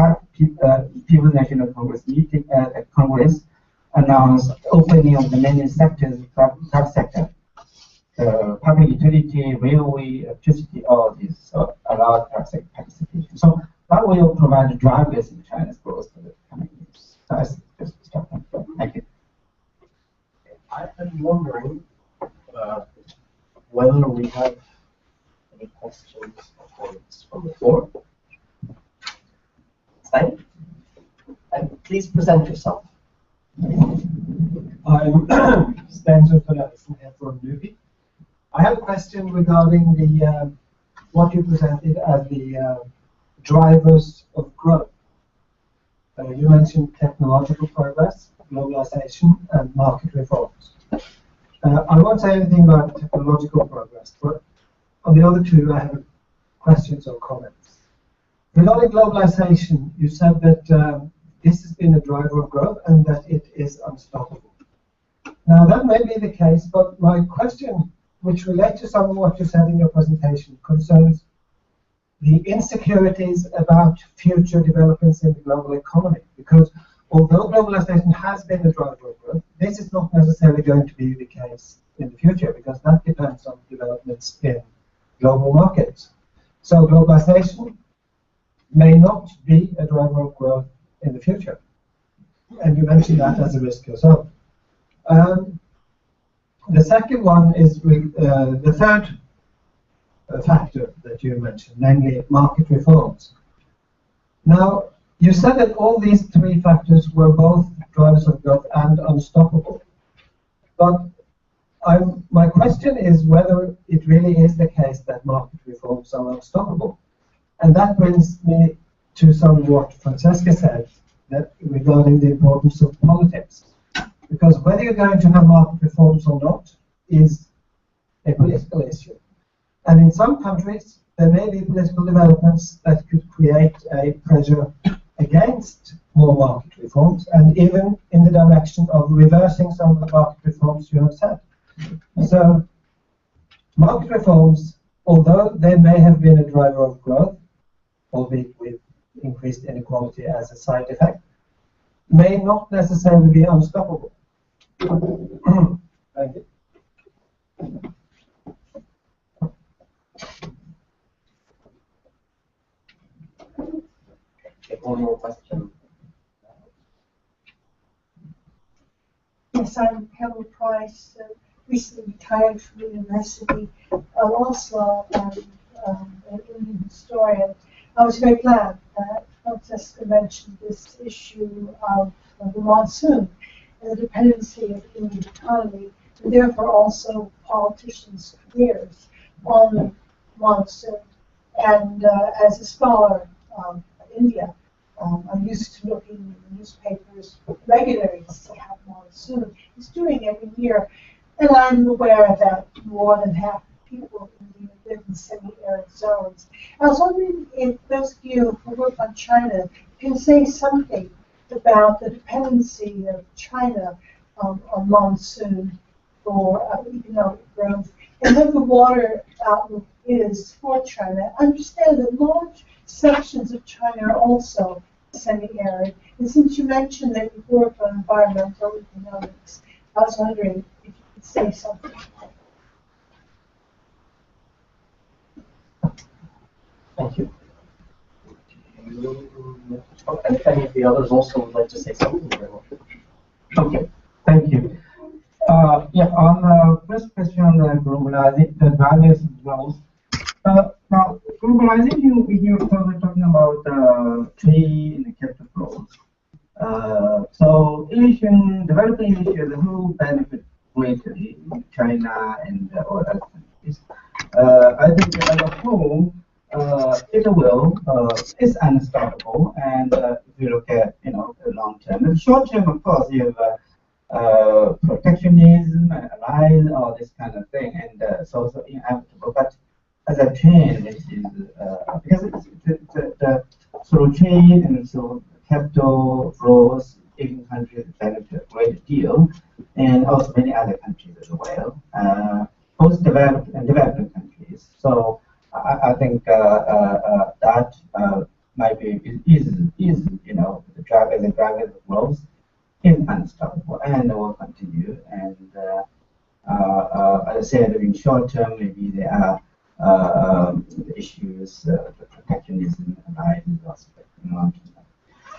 People's National Congress meeting at Congress announced opening of the many sectors, private sector. the public utility, railway, electricity, all these allowed participation. So that will provide drivers in China's growth for the coming years. That's just stuff. Thank you. I am wondering whether we have any questions or comments from the floor. Stein? And please present yourself. I'm Stein here from NUPI. I have a question regarding the what you presented as the drivers of growth. You mentioned technological progress, globalization, and market reforms. I won't say anything about technological progress, but on the other two, I have questions or comments. Regarding globalization, you said that this has been a driver of growth and that it is unstoppable. Now, that may be the case, but my question, which relates to some of what you said in your presentation, concerns the insecurities about future developments in the global economy. Because although globalization has been a driver of growth, this is not necessarily going to be the case in the future, because that depends on developments in global markets. So globalization may not be a driver of growth in the future. And you mentioned that as a risk yourself. The second one is the third factor that you mentioned, namely market reforms. Now, you said that all these three factors were both drivers of growth and unstoppable. But my question is whether it really is the case that market reforms are unstoppable. And that brings me to some of what Francesca said that regarding the importance of politics. Because whether you're going to have market reforms or not is a political issue. And in some countries, there may be political developments that could create a pressure against more market reforms, and even in the direction of reversing some of the market reforms you have said. So, market reforms, although they may have been a driver of growth, albeit with increased inequality as a side effect, may not necessarily be unstoppable. Thank you. Okay, one more question. Yes, I'm Helen Price, recently retired from the University of Oslo and an Indian historian. I was very glad that Francesca mentioned this issue of the monsoon and the dependency of the Indian economy, and therefore also politicians' careers on the monsoon. And as a scholar of India, I'm used to looking in the newspapers regularly to see how the monsoon is doing every year. And I'm aware that more than half the people in India live in semi-arid zones. I was wondering if those of you who work on China can say something about the dependency of China on monsoon for economic growth, and what the water outlook is for China. I understand that large sections of China are also semi-arid, and since you mentioned that you work on environmental economics, I was wondering if you could say something. Thank you. And if any of the others also would like to say something, very well. Okay, thank you. Yeah, on the first question on the globalization, the drivers of growth. Now, globalization, we're talking about trade and capital flows. So, developing Asia, who benefit greatly, China and all other countries. I think as a whole, it will, it's unstoppable. And if you look at, the long term, in the short term, of course, you have protectionism, rise, all this kind of thing, and it's also inevitable. But as a trend, this is because it's through trade and through capital flows, Asian countries benefit a great deal, and also many other countries as well, both developed and developing countries. So I think that might be is the driver of growth is unstoppable and will continue. And as I said, in short term, maybe there are issues, the protectionism, and aspect.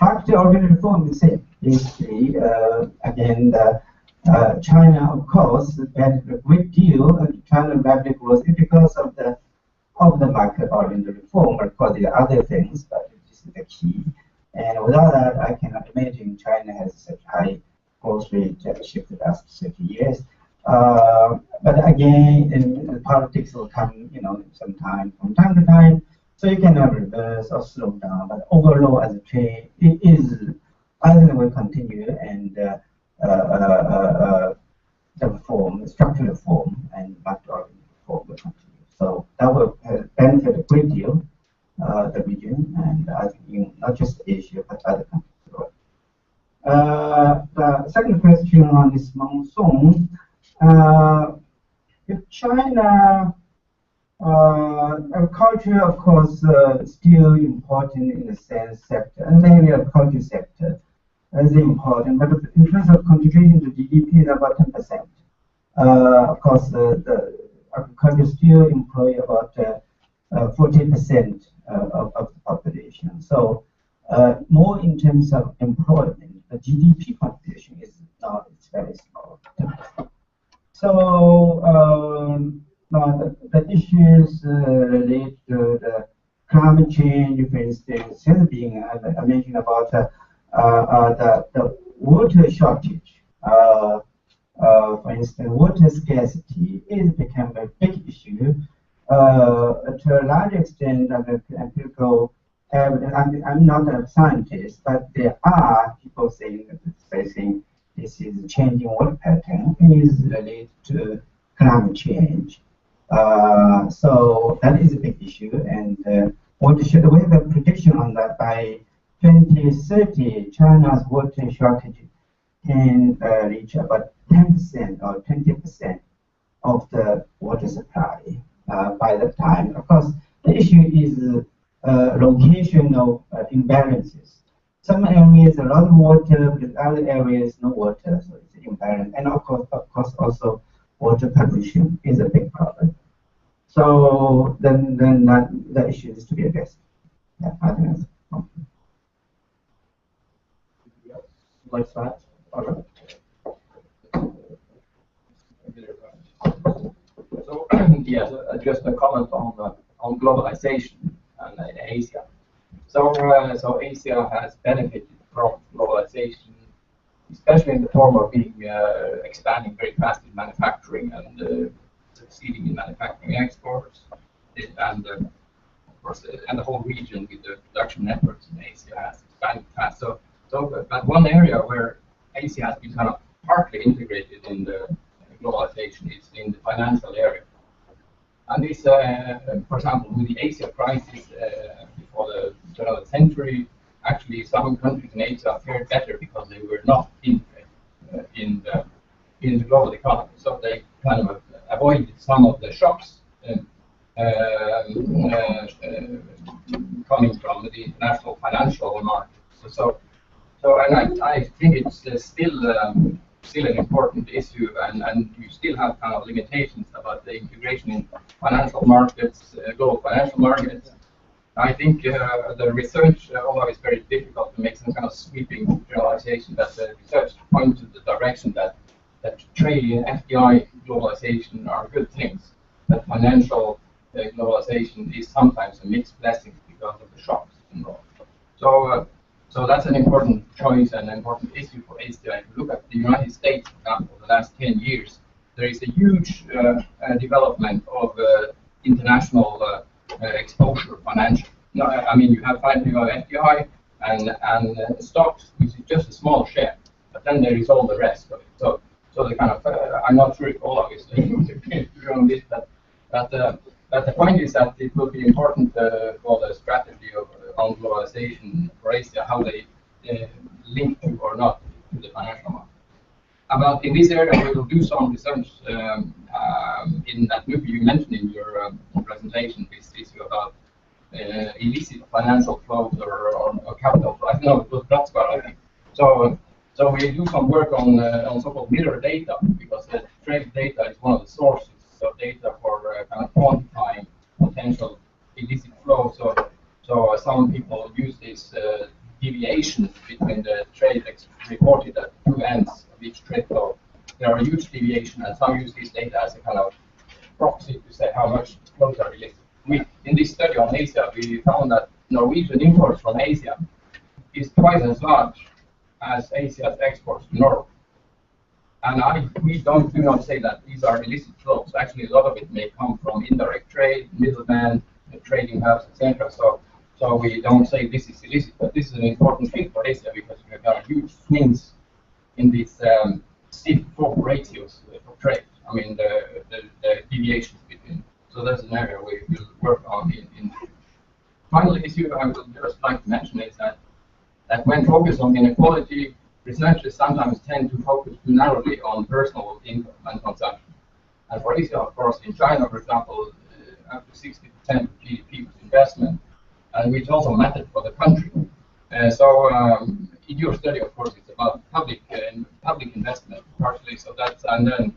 After organic reform, is same. Basically, again, China, of course, benefited a great deal. China benefit was because of the market-oriented reform. Of course, there are other things, but this is the key. And without that, I cannot imagine China has such high growth rate shifted after 30 years. But again, in politics will come, sometime from time to time. So you cannot reverse or slow down. But overall, as a trade, it is, I think, will continue, and the reform, the structural reform, and market-oriented reform will continue. So that will benefit a great deal the region, and I think not just Asia, but other countries. The second question on this monsoon. If China, agriculture, of course, still important in the science sector, and mainly agriculture sector is important, but in terms of contribution to GDP, is about 10%. Of course, the agriculture still employ about 40% of the population. So more in terms of employment, the GDP contribution is not, it's very small. So the issues related to the climate change, for instance, has been, I mentioned about the water shortage. For instance, water scarcity is become a big issue. To a large extent, empirical evidence. I'm not a scientist, but there are people saying that this is changing water pattern is related to climate change. So that is a big issue, and we have a prediction on that by 2030, China's water shortage can reach about 10% or 20% of the water supply by that time. Of course, the issue is locational imbalances. Some areas a lot of water, but other areas no water, so it's an imbalance. And of course, also water pollution is a big problem. So then that issue is to be addressed. Yeah, I think that's okay. Like that. So yes, just a comment on globalization and Asia. So Asia has benefited from globalization, especially in the form of being expanding very fast in manufacturing and succeeding in manufacturing exports, and of course, and the whole region with the production networks in Asia has expanded fast. But one area where Asia has been kind of partly integrated in the globalization is in the financial area. And this, for example, with the Asia crisis before the turn of the century, actually some countries in Asia fared better because they were not integrated in the global economy. So they kind of avoided some of the shocks coming from the international financial market. And I think it's still an important issue, and you still have kind of limitations about the integration in financial markets, global financial markets. I think the research, although it's very difficult to make some kind of sweeping generalization, that the research points to the direction that trade, FDI, globalization are good things. That financial globalization is sometimes a mixed blessing because of the shocks involved. So that's an important choice and an important issue for Asia. If you look at the United States, for example, the last 10 years, there is a huge development of international exposure financial. I mean, you have finally FDI and stocks, which is just a small share, but then there is all the rest of it. So the kind of, I'm not sure if Olav is on this, but the point is that it will be important for the strategy on globalization for Asia, how they link to or not to the financial market. About in this area, we will do some research in that NUPI you mentioned in your presentation, this issue about illicit financial flows or capital flows. I know it was Bratscar, I think. So we do some work on so-called mirror data, because the trade data is one of the sources kind of quantifying potential illicit flow. So some people use these deviations between the trade reported at two ends of each trade flow. There are huge deviations, and some use this data as a kind of proxy to say how much flows are illicit. In this study on Asia, we found that Norwegian imports from Asia is twice as large as Asia's exports to Norway. And we do not say that these are illicit flows. Actually, a lot of it may come from indirect trade, middlemen, trading hubs, etc. So we don't say this is illicit, but this is an important thing for Asia because we have got huge swings in these C4 ratios for trade. I mean, the deviations between. So that's an area we will work on. Final issue I would just like to mention is that when focused on inequality, researchers sometimes tend to focus too narrowly on personal income and consumption. And for Asia, of course, in China, for example, up to 60% of GDP was investment, and which also mattered for the country. In your study, of course, it's about public investment partially. So that's and then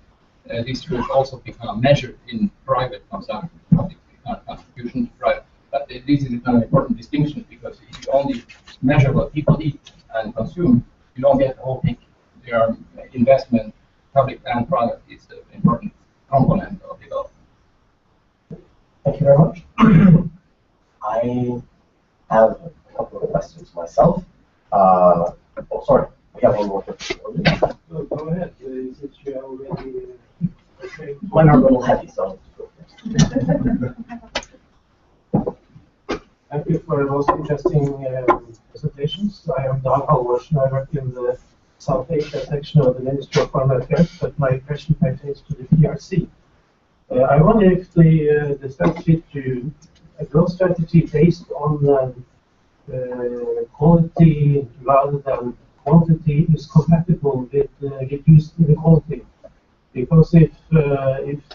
this will also become measured in private consumption, public contribution to private. But this is a kind of important distinction because if you only measure what people eat and consume, you don't get the whole picture. Their investment, public and private, is an important component of development. Thank you very much. I have a couple of questions myself. Oh, sorry, we have one more question. Go ahead. Since you already mine are a little heavy, so. Thank you for the most interesting presentations. I am Dan Halvorsen. I work in the South Asia section of the Ministry of Foreign Affairs, but my question pertains to the PRC. I wonder if the strategy a growth strategy based on quality rather than quantity is compatible with reduced inequality. Because if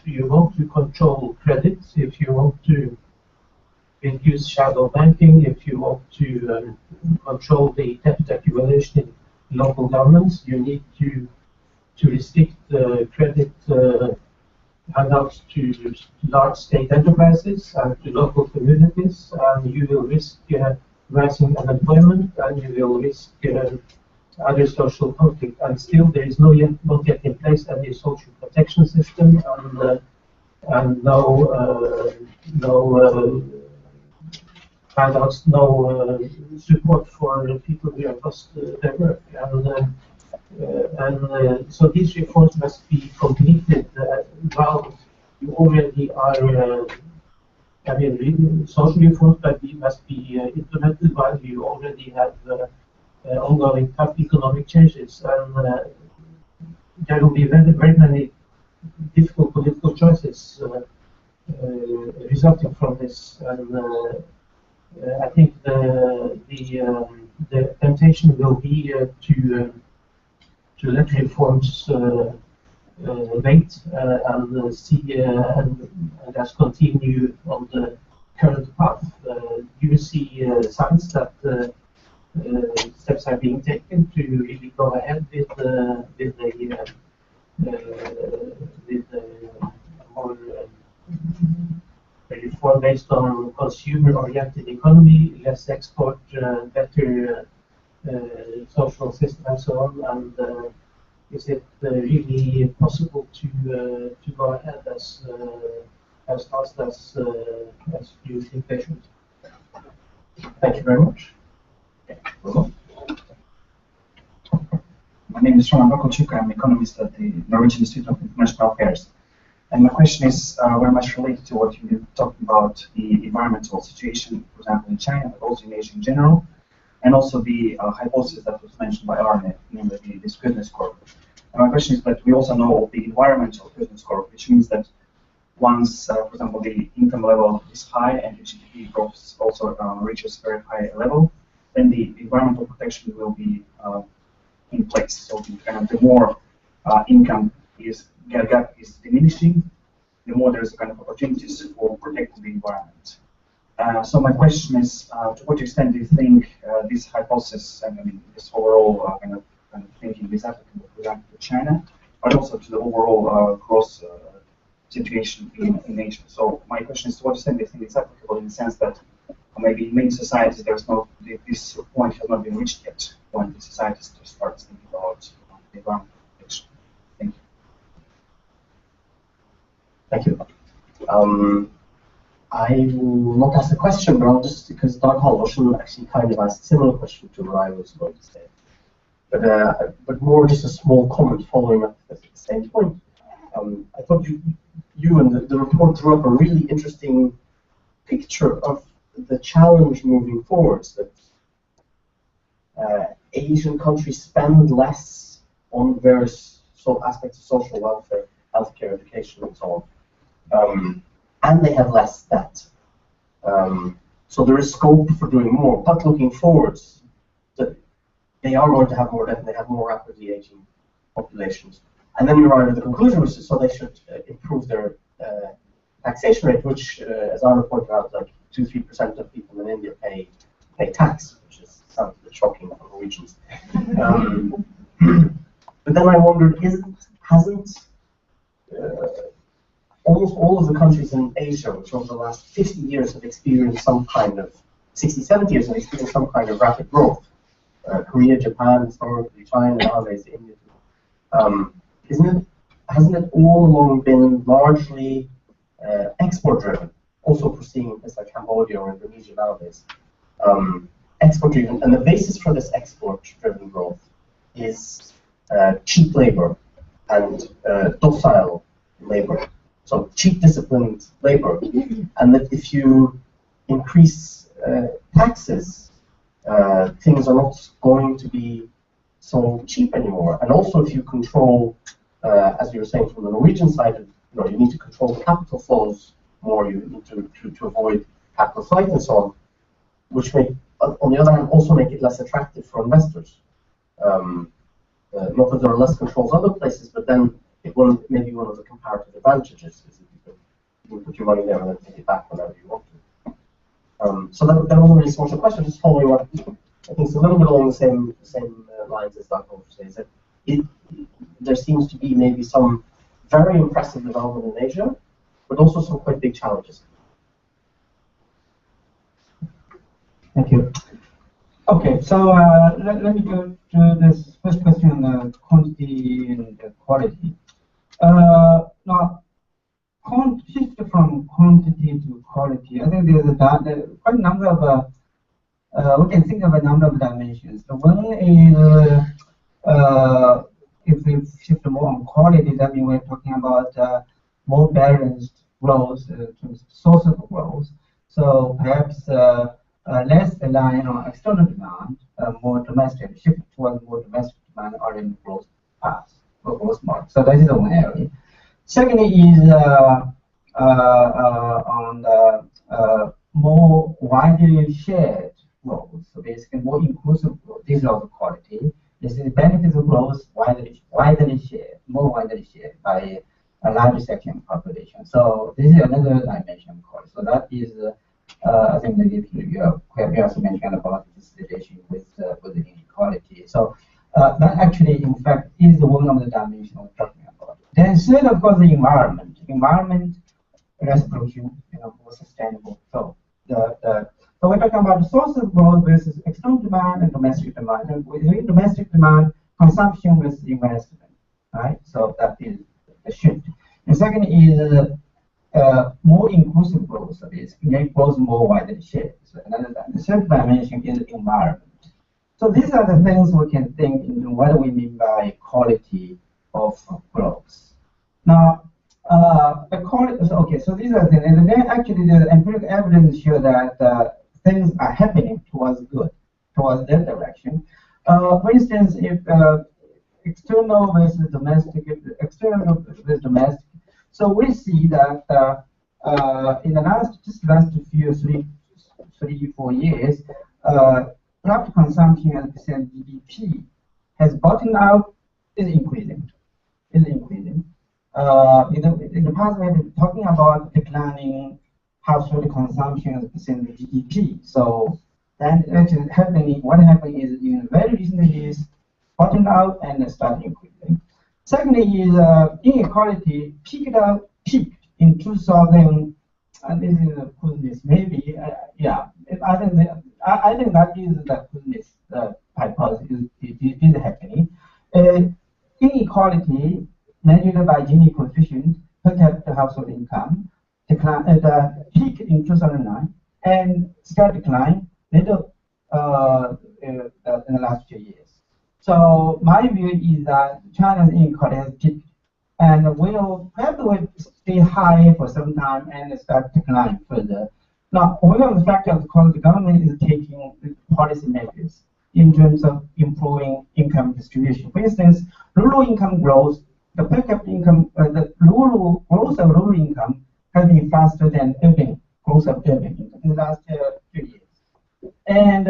you want to control credit, if you want to reduce shadow banking, if you want to control the debt accumulation in local governments, you need to restrict credit handouts to large state enterprises and to local communities, and you will risk rising unemployment, and you will risk other social conflict. And still, there is not yet in place any social protection system, and no handouts, no support for people who have lost their work. And so these reforms must be completed while you already are social reforms must be implemented while you already have ongoing tough economic changes. And there will be very many difficult political choices resulting from this. And I think the temptation will be to let reforms wait and see and just continue on the current path. Do you see signs that steps are being taken to really go ahead with the more reform based on consumer-oriented economy, less export, better social system, and so on? And is it really possible to go ahead as fast as you think they should? Thank you very much. My name is Roman Bokochuk. I'm an economist at the Norwegian Institute of International Affairs. And my question is very much related to what you talked about, the environmental situation, for example, in China, but also in Asia in general, and also the hypothesis that was mentioned by Arne, namely this goodness curve. And my question is that we also know of the environmental goodness curve, which means that once, for example, the income level is high and the GDP growth also reaches a very high level, then the environmental protection will be in place. So the more income gap is diminishing, the more there's kind of opportunities for protecting the environment. So my question is, to what extent do you think this hypothesis and this overall kind of thinking is applicable, for example, to China, but also to the overall growth situation in Asia. So my question is, to what extent do you think it's applicable in the sense that maybe in many societies there's no, this point has not been reached yet when the societies start thinking about the environmental protection? Thank you. Thank you. I will not ask the question, but I'll just, because Doug Hollosham actually kind of asked a similar question to what I was going to say. But more just a small comment following up at the same point. I thought you and the report drew up a really interesting picture of the challenge moving forwards, that Asian countries spend less on various aspects of social welfare, healthcare, education, and so on. And they have less debt. So there is scope for doing more, but looking forwards, they are going to have more debt and they have more rapidly aging populations. And then we arrive at the conclusion, which is so they should improve their taxation rate, which, as Anna pointed out, like 2-3% of people in India pay tax, which sounds a bit shocking for Norwegians. But then I wondered, hasn't almost all of the countries in Asia, which over the last 50 years have experienced some kind of, 60, 70 years have experienced some kind of rapid growth. Korea, Japan, historically China, nowadays India. Hasn't it all along been largely export-driven? Also foreseeing in places like Cambodia or Indonesia nowadays. Export-driven, and the basis for this export-driven growth is cheap labor and docile labor. So cheap, disciplined labor, and that if you increase taxes, things are not going to be so cheap anymore. And also, if you control, as you were saying from the Norwegian side, you need to control the capital flows more. You need to avoid capital flight and so on, which may, on the other hand, also make it less attractive for investors. Not that there are less controls other places, but then maybe one of the comparative advantages is that you can put your money there and then take it back whenever you want to. So that wasn't really so much a question, just following up. I think it's a little bit along the same lines as Dr. says, that there seems to be maybe some very impressive development in Asia, but also some quite big challenges. Thank you. Okay, so let me go to this first question on the quantity and the quality. Now, shift from quantity to quality, I think there's quite a number of, we can think of a number of dimensions. The one is, if we shift more on quality, that means we're talking about more balanced growth in terms of source of growth. So perhaps less reliant on external demand, more domestic, shift towards more domestic demand oriented growth path or growth model. So that is one area. Secondly is on the more widely shared growth. So basically more inclusive growth. This is also quality. This is the benefits of growth widely shared, more widely shared by a larger section of population. So this is another dimension of quality. So that is I think that you also mentioned about this relation with the inequality. So that actually, in fact, is one of the dimensions we're talking about. Then third, of course, the environment. Environment, less pollution, more sustainable. So so we're talking about source of growth versus external demand and domestic demand. And within domestic demand, consumption versus investment, right? So that is the shift. And second is more inclusive growth, so make growth more widely shared. So the third dimension is environment. So these are the things we can think in what do we mean by quality of growth. Now, the quality. Okay, so these are the things, and then actually the empirical evidence show that things are happening towards good, towards that direction. For instance, if external versus domestic, external versus domestic. So we see that in the last few 3-4 years, per capita consumption as a percent GDP has bottomed out, is increasing. In the past, we have been talking about declining household consumption as a percent of GDP. So then actually happening. What happened is in very recent years, bottomed out and started increasing. Secondly is inequality peaked peaked in 2000, and this is a goodness, maybe, yeah. I think that is the goodness hypothesis. It is happening. Inequality measured by Gini coefficient per capita household income decline at the peak in 2009 and start decline little in the last few years. So my view is that China's inequality has peaked and will probably stay high for some time and start declining further. Now, one of the factors, of course, the government is taking policy measures in terms of improving income distribution. For instance, rural income growth, the per capita income, the rural growth of rural income has been faster than urban growth of urban income in the last few years. And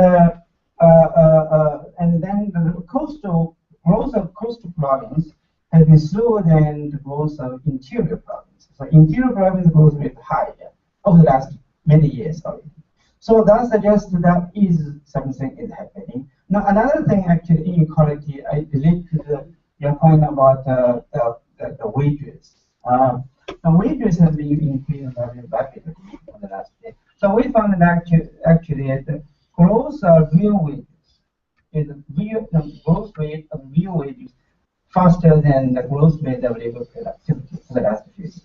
then the coastal growth of coastal province has been slower than the growth of interior province. So interior province growth rate is higher over the last many years already. So that suggests that is something is happening. Now another thing actually inequality, I relate to your point about the wages. The wages have been increasing very rapidly in the last year. So we found that actually the growth of real wages is the growth rate of real wages faster than the growth rate of labor productivity for the last few years.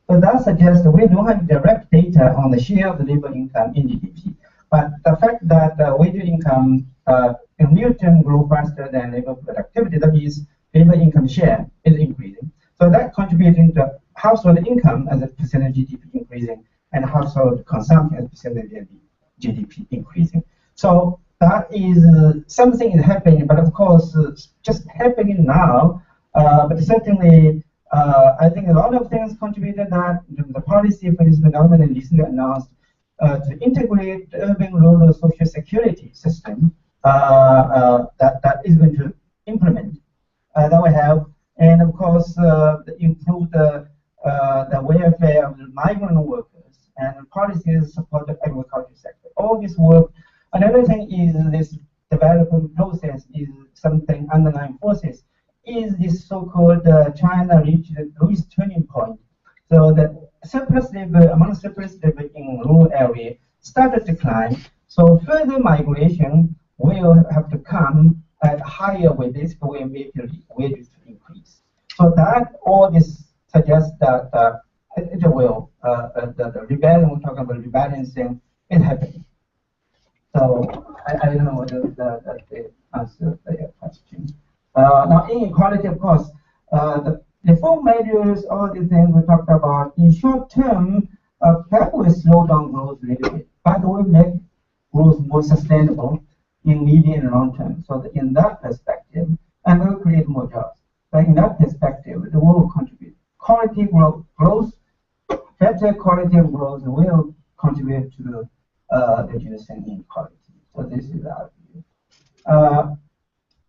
So that suggests that we don't have direct data on the share of the labor income in GDP. But the fact that wage income in real term grow faster than labor productivity, that means labor income share is increasing. So that contributing to household income as a percentage of GDP increasing and household consumption as a percentage of GDP increasing. So that is something is happening, but of course, just happening now. But certainly, I think a lot of things contributed that the policy, for instance, the government recently announced to integrate urban-rural social security system that is going to implement that we have, and of course, improve the welfare of the migrant workers and policies support the agriculture sector. All this work. Another thing is this development process is something underlying forces. Is this so-called China reached the Lewis turning point? So the surplus labor, among surplus labor in rural area started to decline. So further migration will have to come at higher wages for wages to increase. So that all this suggests that it will the rebalancing, we're talking about rebalancing, is happening. So I don't know whether that answers the question. Now inequality, of course, the reform measures, all these things we talked about, in short term, perhaps will slow down growth a little bit, but will make growth more sustainable in medium and long term. So that in that perspective, and will create more jobs. But in that perspective, it will contribute. Quality growth, better quality of growth will contribute to reducing inequality. So this is our view.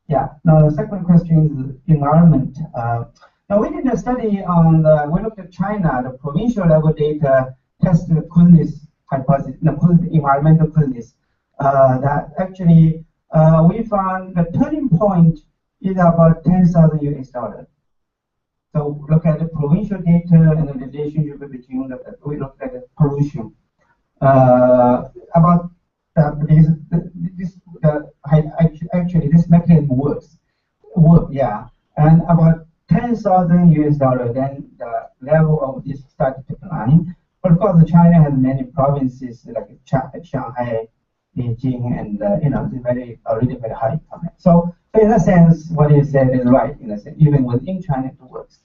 Yeah. Now the second question is environment. Now we did a study on we looked at China, the provincial level data tested the goodness hypothesis, environmental goodness. That actually we found the turning point is about 10,000 US dollars. So look at the provincial data and the relationship between we looked at the pollution. About actually this mechanism works. Yeah, and about 10,000 US dollars, then the level of this started to decline. But of course, China has many provinces like Shanghai, Beijing, and it's already very high income. So in a sense, what you said is right. In a sense, even within China, it works.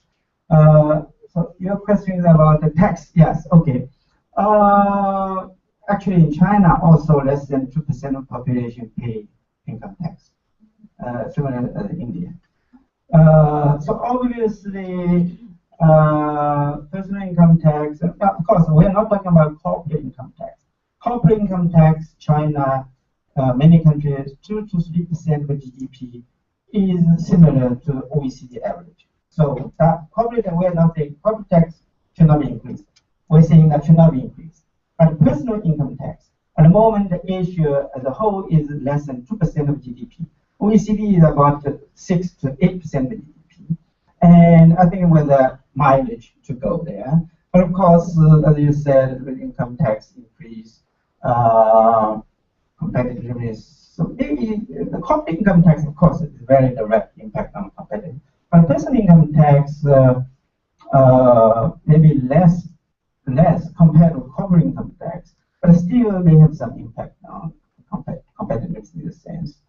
So your question is about the tax. Yes. Okay. Actually, in China, also less than 2% of population pay income tax, similar as India. So obviously, personal income tax. Of course, we're not talking about corporate income tax. Corporate income tax, China, many countries, 2 to 3% of GDP is similar to OECD average. So that corporate, we're not saying corporate tax should not be increased. We're saying that should not be increased. But personal income tax, at the moment, Asia as a whole is less than 2% of GDP. OECD is about 6 to 8% of GDP. And I think with the mileage to go there. But of course, as you said, the income tax increase, competitiveness. So maybe the corporate income tax, of course, is very direct impact on competitiveness. But personal income tax, maybe less compared to corporate income tax, but still they have some impact on competitiveness in this sense.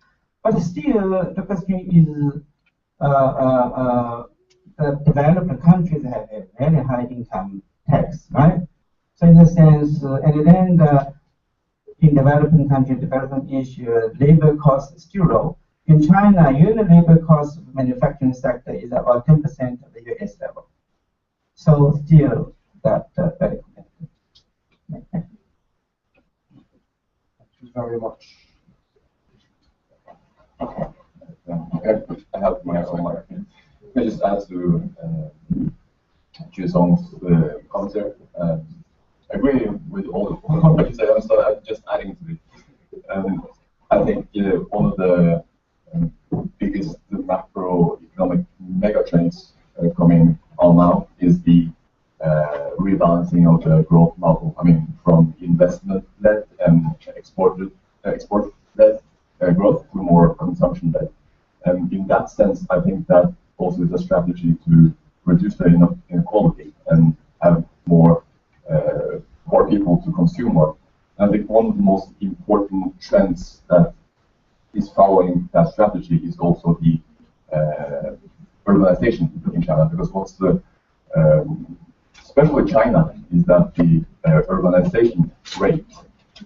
But still, the question is, the developed countries have a very high income tax, right? So in the sense, and then in developing countries, development issue, labor costs is still low. In China, unit labor cost of manufacturing sector is about 10% of the US level. So still that very competitive. Thank you very much. Okay. I have my own. Can I just add to Jusong's comments there? I agree with all of what you said. I'm just adding to it. I think one of the biggest macroeconomic megatrends coming on now is the rebalancing of the growth model. I mean, from investment-led and export-led growth to more consumption-led. And in that sense, I think that also is a strategy to reduce the inequality and have more people to consume more. And I think one of the most important trends that is following that strategy is also the urbanization in China, because what's the especially China is that the urbanization rate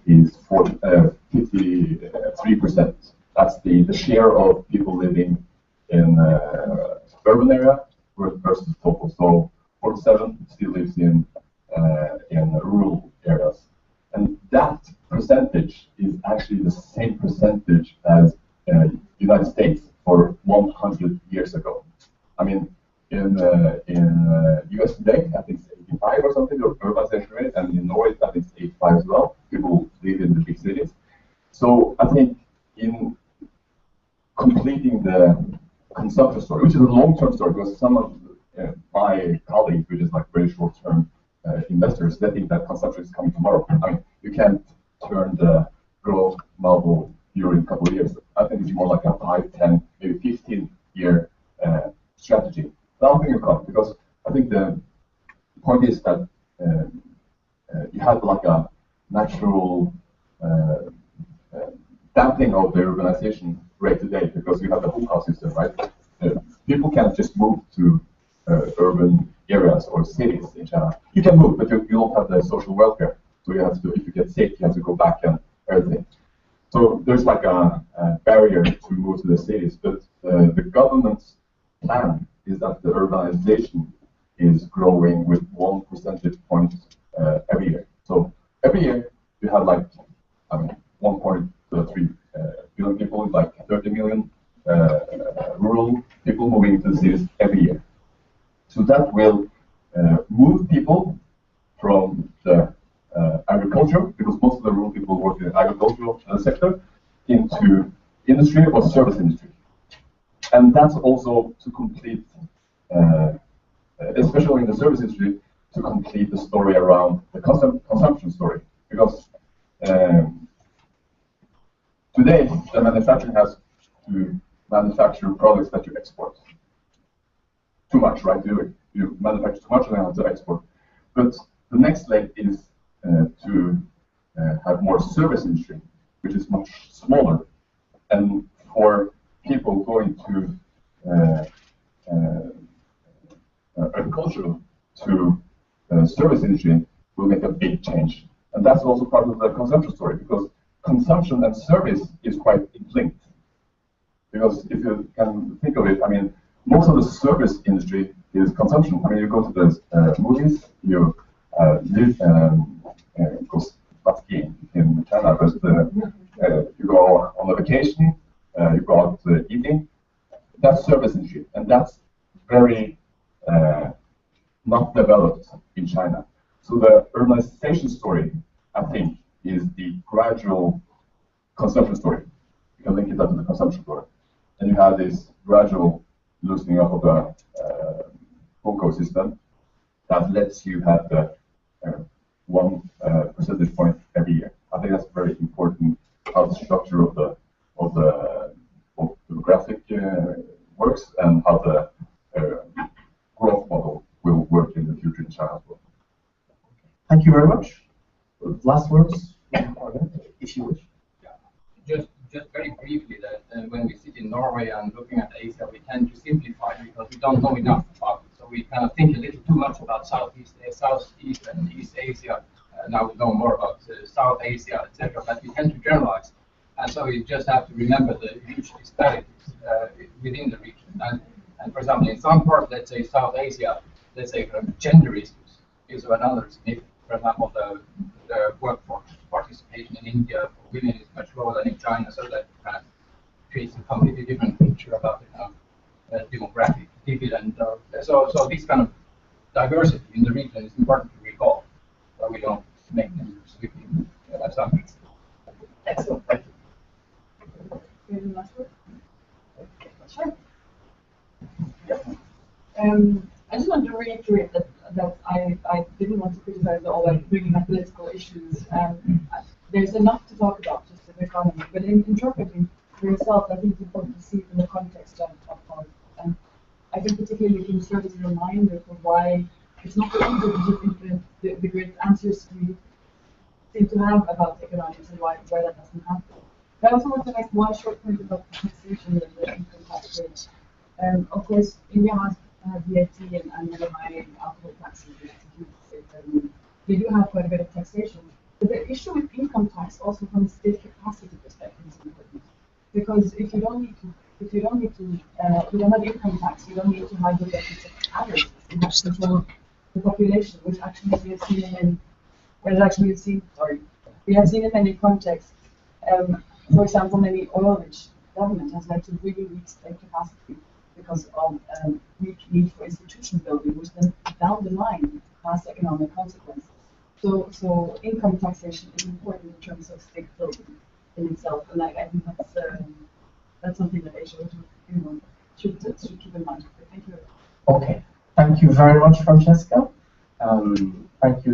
is 53%. That's the share of people living in urban area versus total. So 47 still lives in rural areas, and that percentage is actually the same percentage as United States for 100 years ago. I mean, in US today, I think it's 85 or something, the urbanization rate, and in Norway, I think it's 85 as well. People live in the big cities. So I think in completing the consumption story, which is a long-term story, because some of my colleagues, which is like very short-term investors, they think that consumption is coming tomorrow. I mean, you can't turn the growth model during a couple of years. I think it's more like a 5, 10, maybe 15-year strategy. I don't think it comes, because I think the point is that you have like a natural damping of the urbanization rate today, because you have the hookah system, right? People can't just move to urban areas or cities in China. You can move, but you don't have the social welfare. So you have to, if you get sick, you have to go back and everything. So there's like a barrier to move to the cities, but the government's plan is that the urbanization is growing with 1 percentage point every year. So every year you have like 1.3 billion people, like 30 million rural people moving to the cities every year. So that will move people from the agriculture, because most of the rural people work in the agricultural sector, into industry or service industry. And that's also to complete, especially in the service industry, to complete the story around the consumption story. Because today, the manufacturing has to manufacture products that you export. Too much, right? You manufacture too much and then have to export. But the next leg is to have more service industry, which is much smaller. And for people going to agriculture to service industry will make a big change. And that's also part of the consumption story, because consumption and service is quite linked. Because if you can think of it, I mean, most of the service industry is consumption. I mean, you go to the movies, you go skiing in China, but you go on a vacation, you go out eating. That's service industry, and that's very not developed in China. So the urbanization story, I think, is the gradual consumption story. You can link it up to the consumption story. And you have this gradual loosening up of the ecosystem. that lets you have the 1 percentage point every year. I think that's very important. How the structure of the graphic works and how the growth model will work in the future in China as well. Thank you very much. Last words, if you wish. Just very briefly, that when we sit in Norway and looking at Asia, we tend to simplify because we don't know enough about it. So we kind of think a little too much about Southeast and East Asia. Now we know more about South Asia, etc. But we tend to generalize, and so we just have to remember the huge disparities within the region. And for example, in some parts, let's say South Asia, let's say gender issues is another significant. For example, the workforce participation in India for women is much lower than in China, so that kind of creates a completely different picture about the demographic dividend. So this kind of diversity in the region is important to recall, so we don't make them sweeping assumptions. Excellent. Thank you. Sure. I just want to reiterate that I didn't want to criticize all by bringing up political issues. There's enough to talk about just in the economy, but in interpreting for yourself, I think it's important to see it in the context of politics. I think particularly it can serve as a reminder for why it's not so easy to implement the great answers we seem to have about economics and why that doesn't happen. But I also want to make one short point about taxation and the income tax rate. Of course, India has VAT and very high alcohol taxes. They do have quite a bit of taxation. But the issue with income tax, also from a state capacity perspective, is important. Because if you don't have income tax, you don't need to have the deficit averages. You have to control the population, which actually we have seen in many contexts. For example, many oil-rich government has led to really weak state capacity because of weak need for institution building, which then down the line has economic consequences. So income taxation is important in terms of state building in itself, and I think that's something that Asia should keep in mind. Thank you. Okay. Thank you very much, Francesca. Thank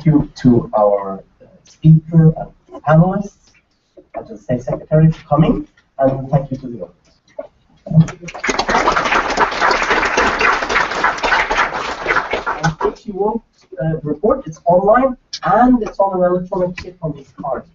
you to our speaker and panelists, and to the State Secretary for coming, and thank you to the audience. And if you want the report, it's online and it's on an electronic chip on these cards.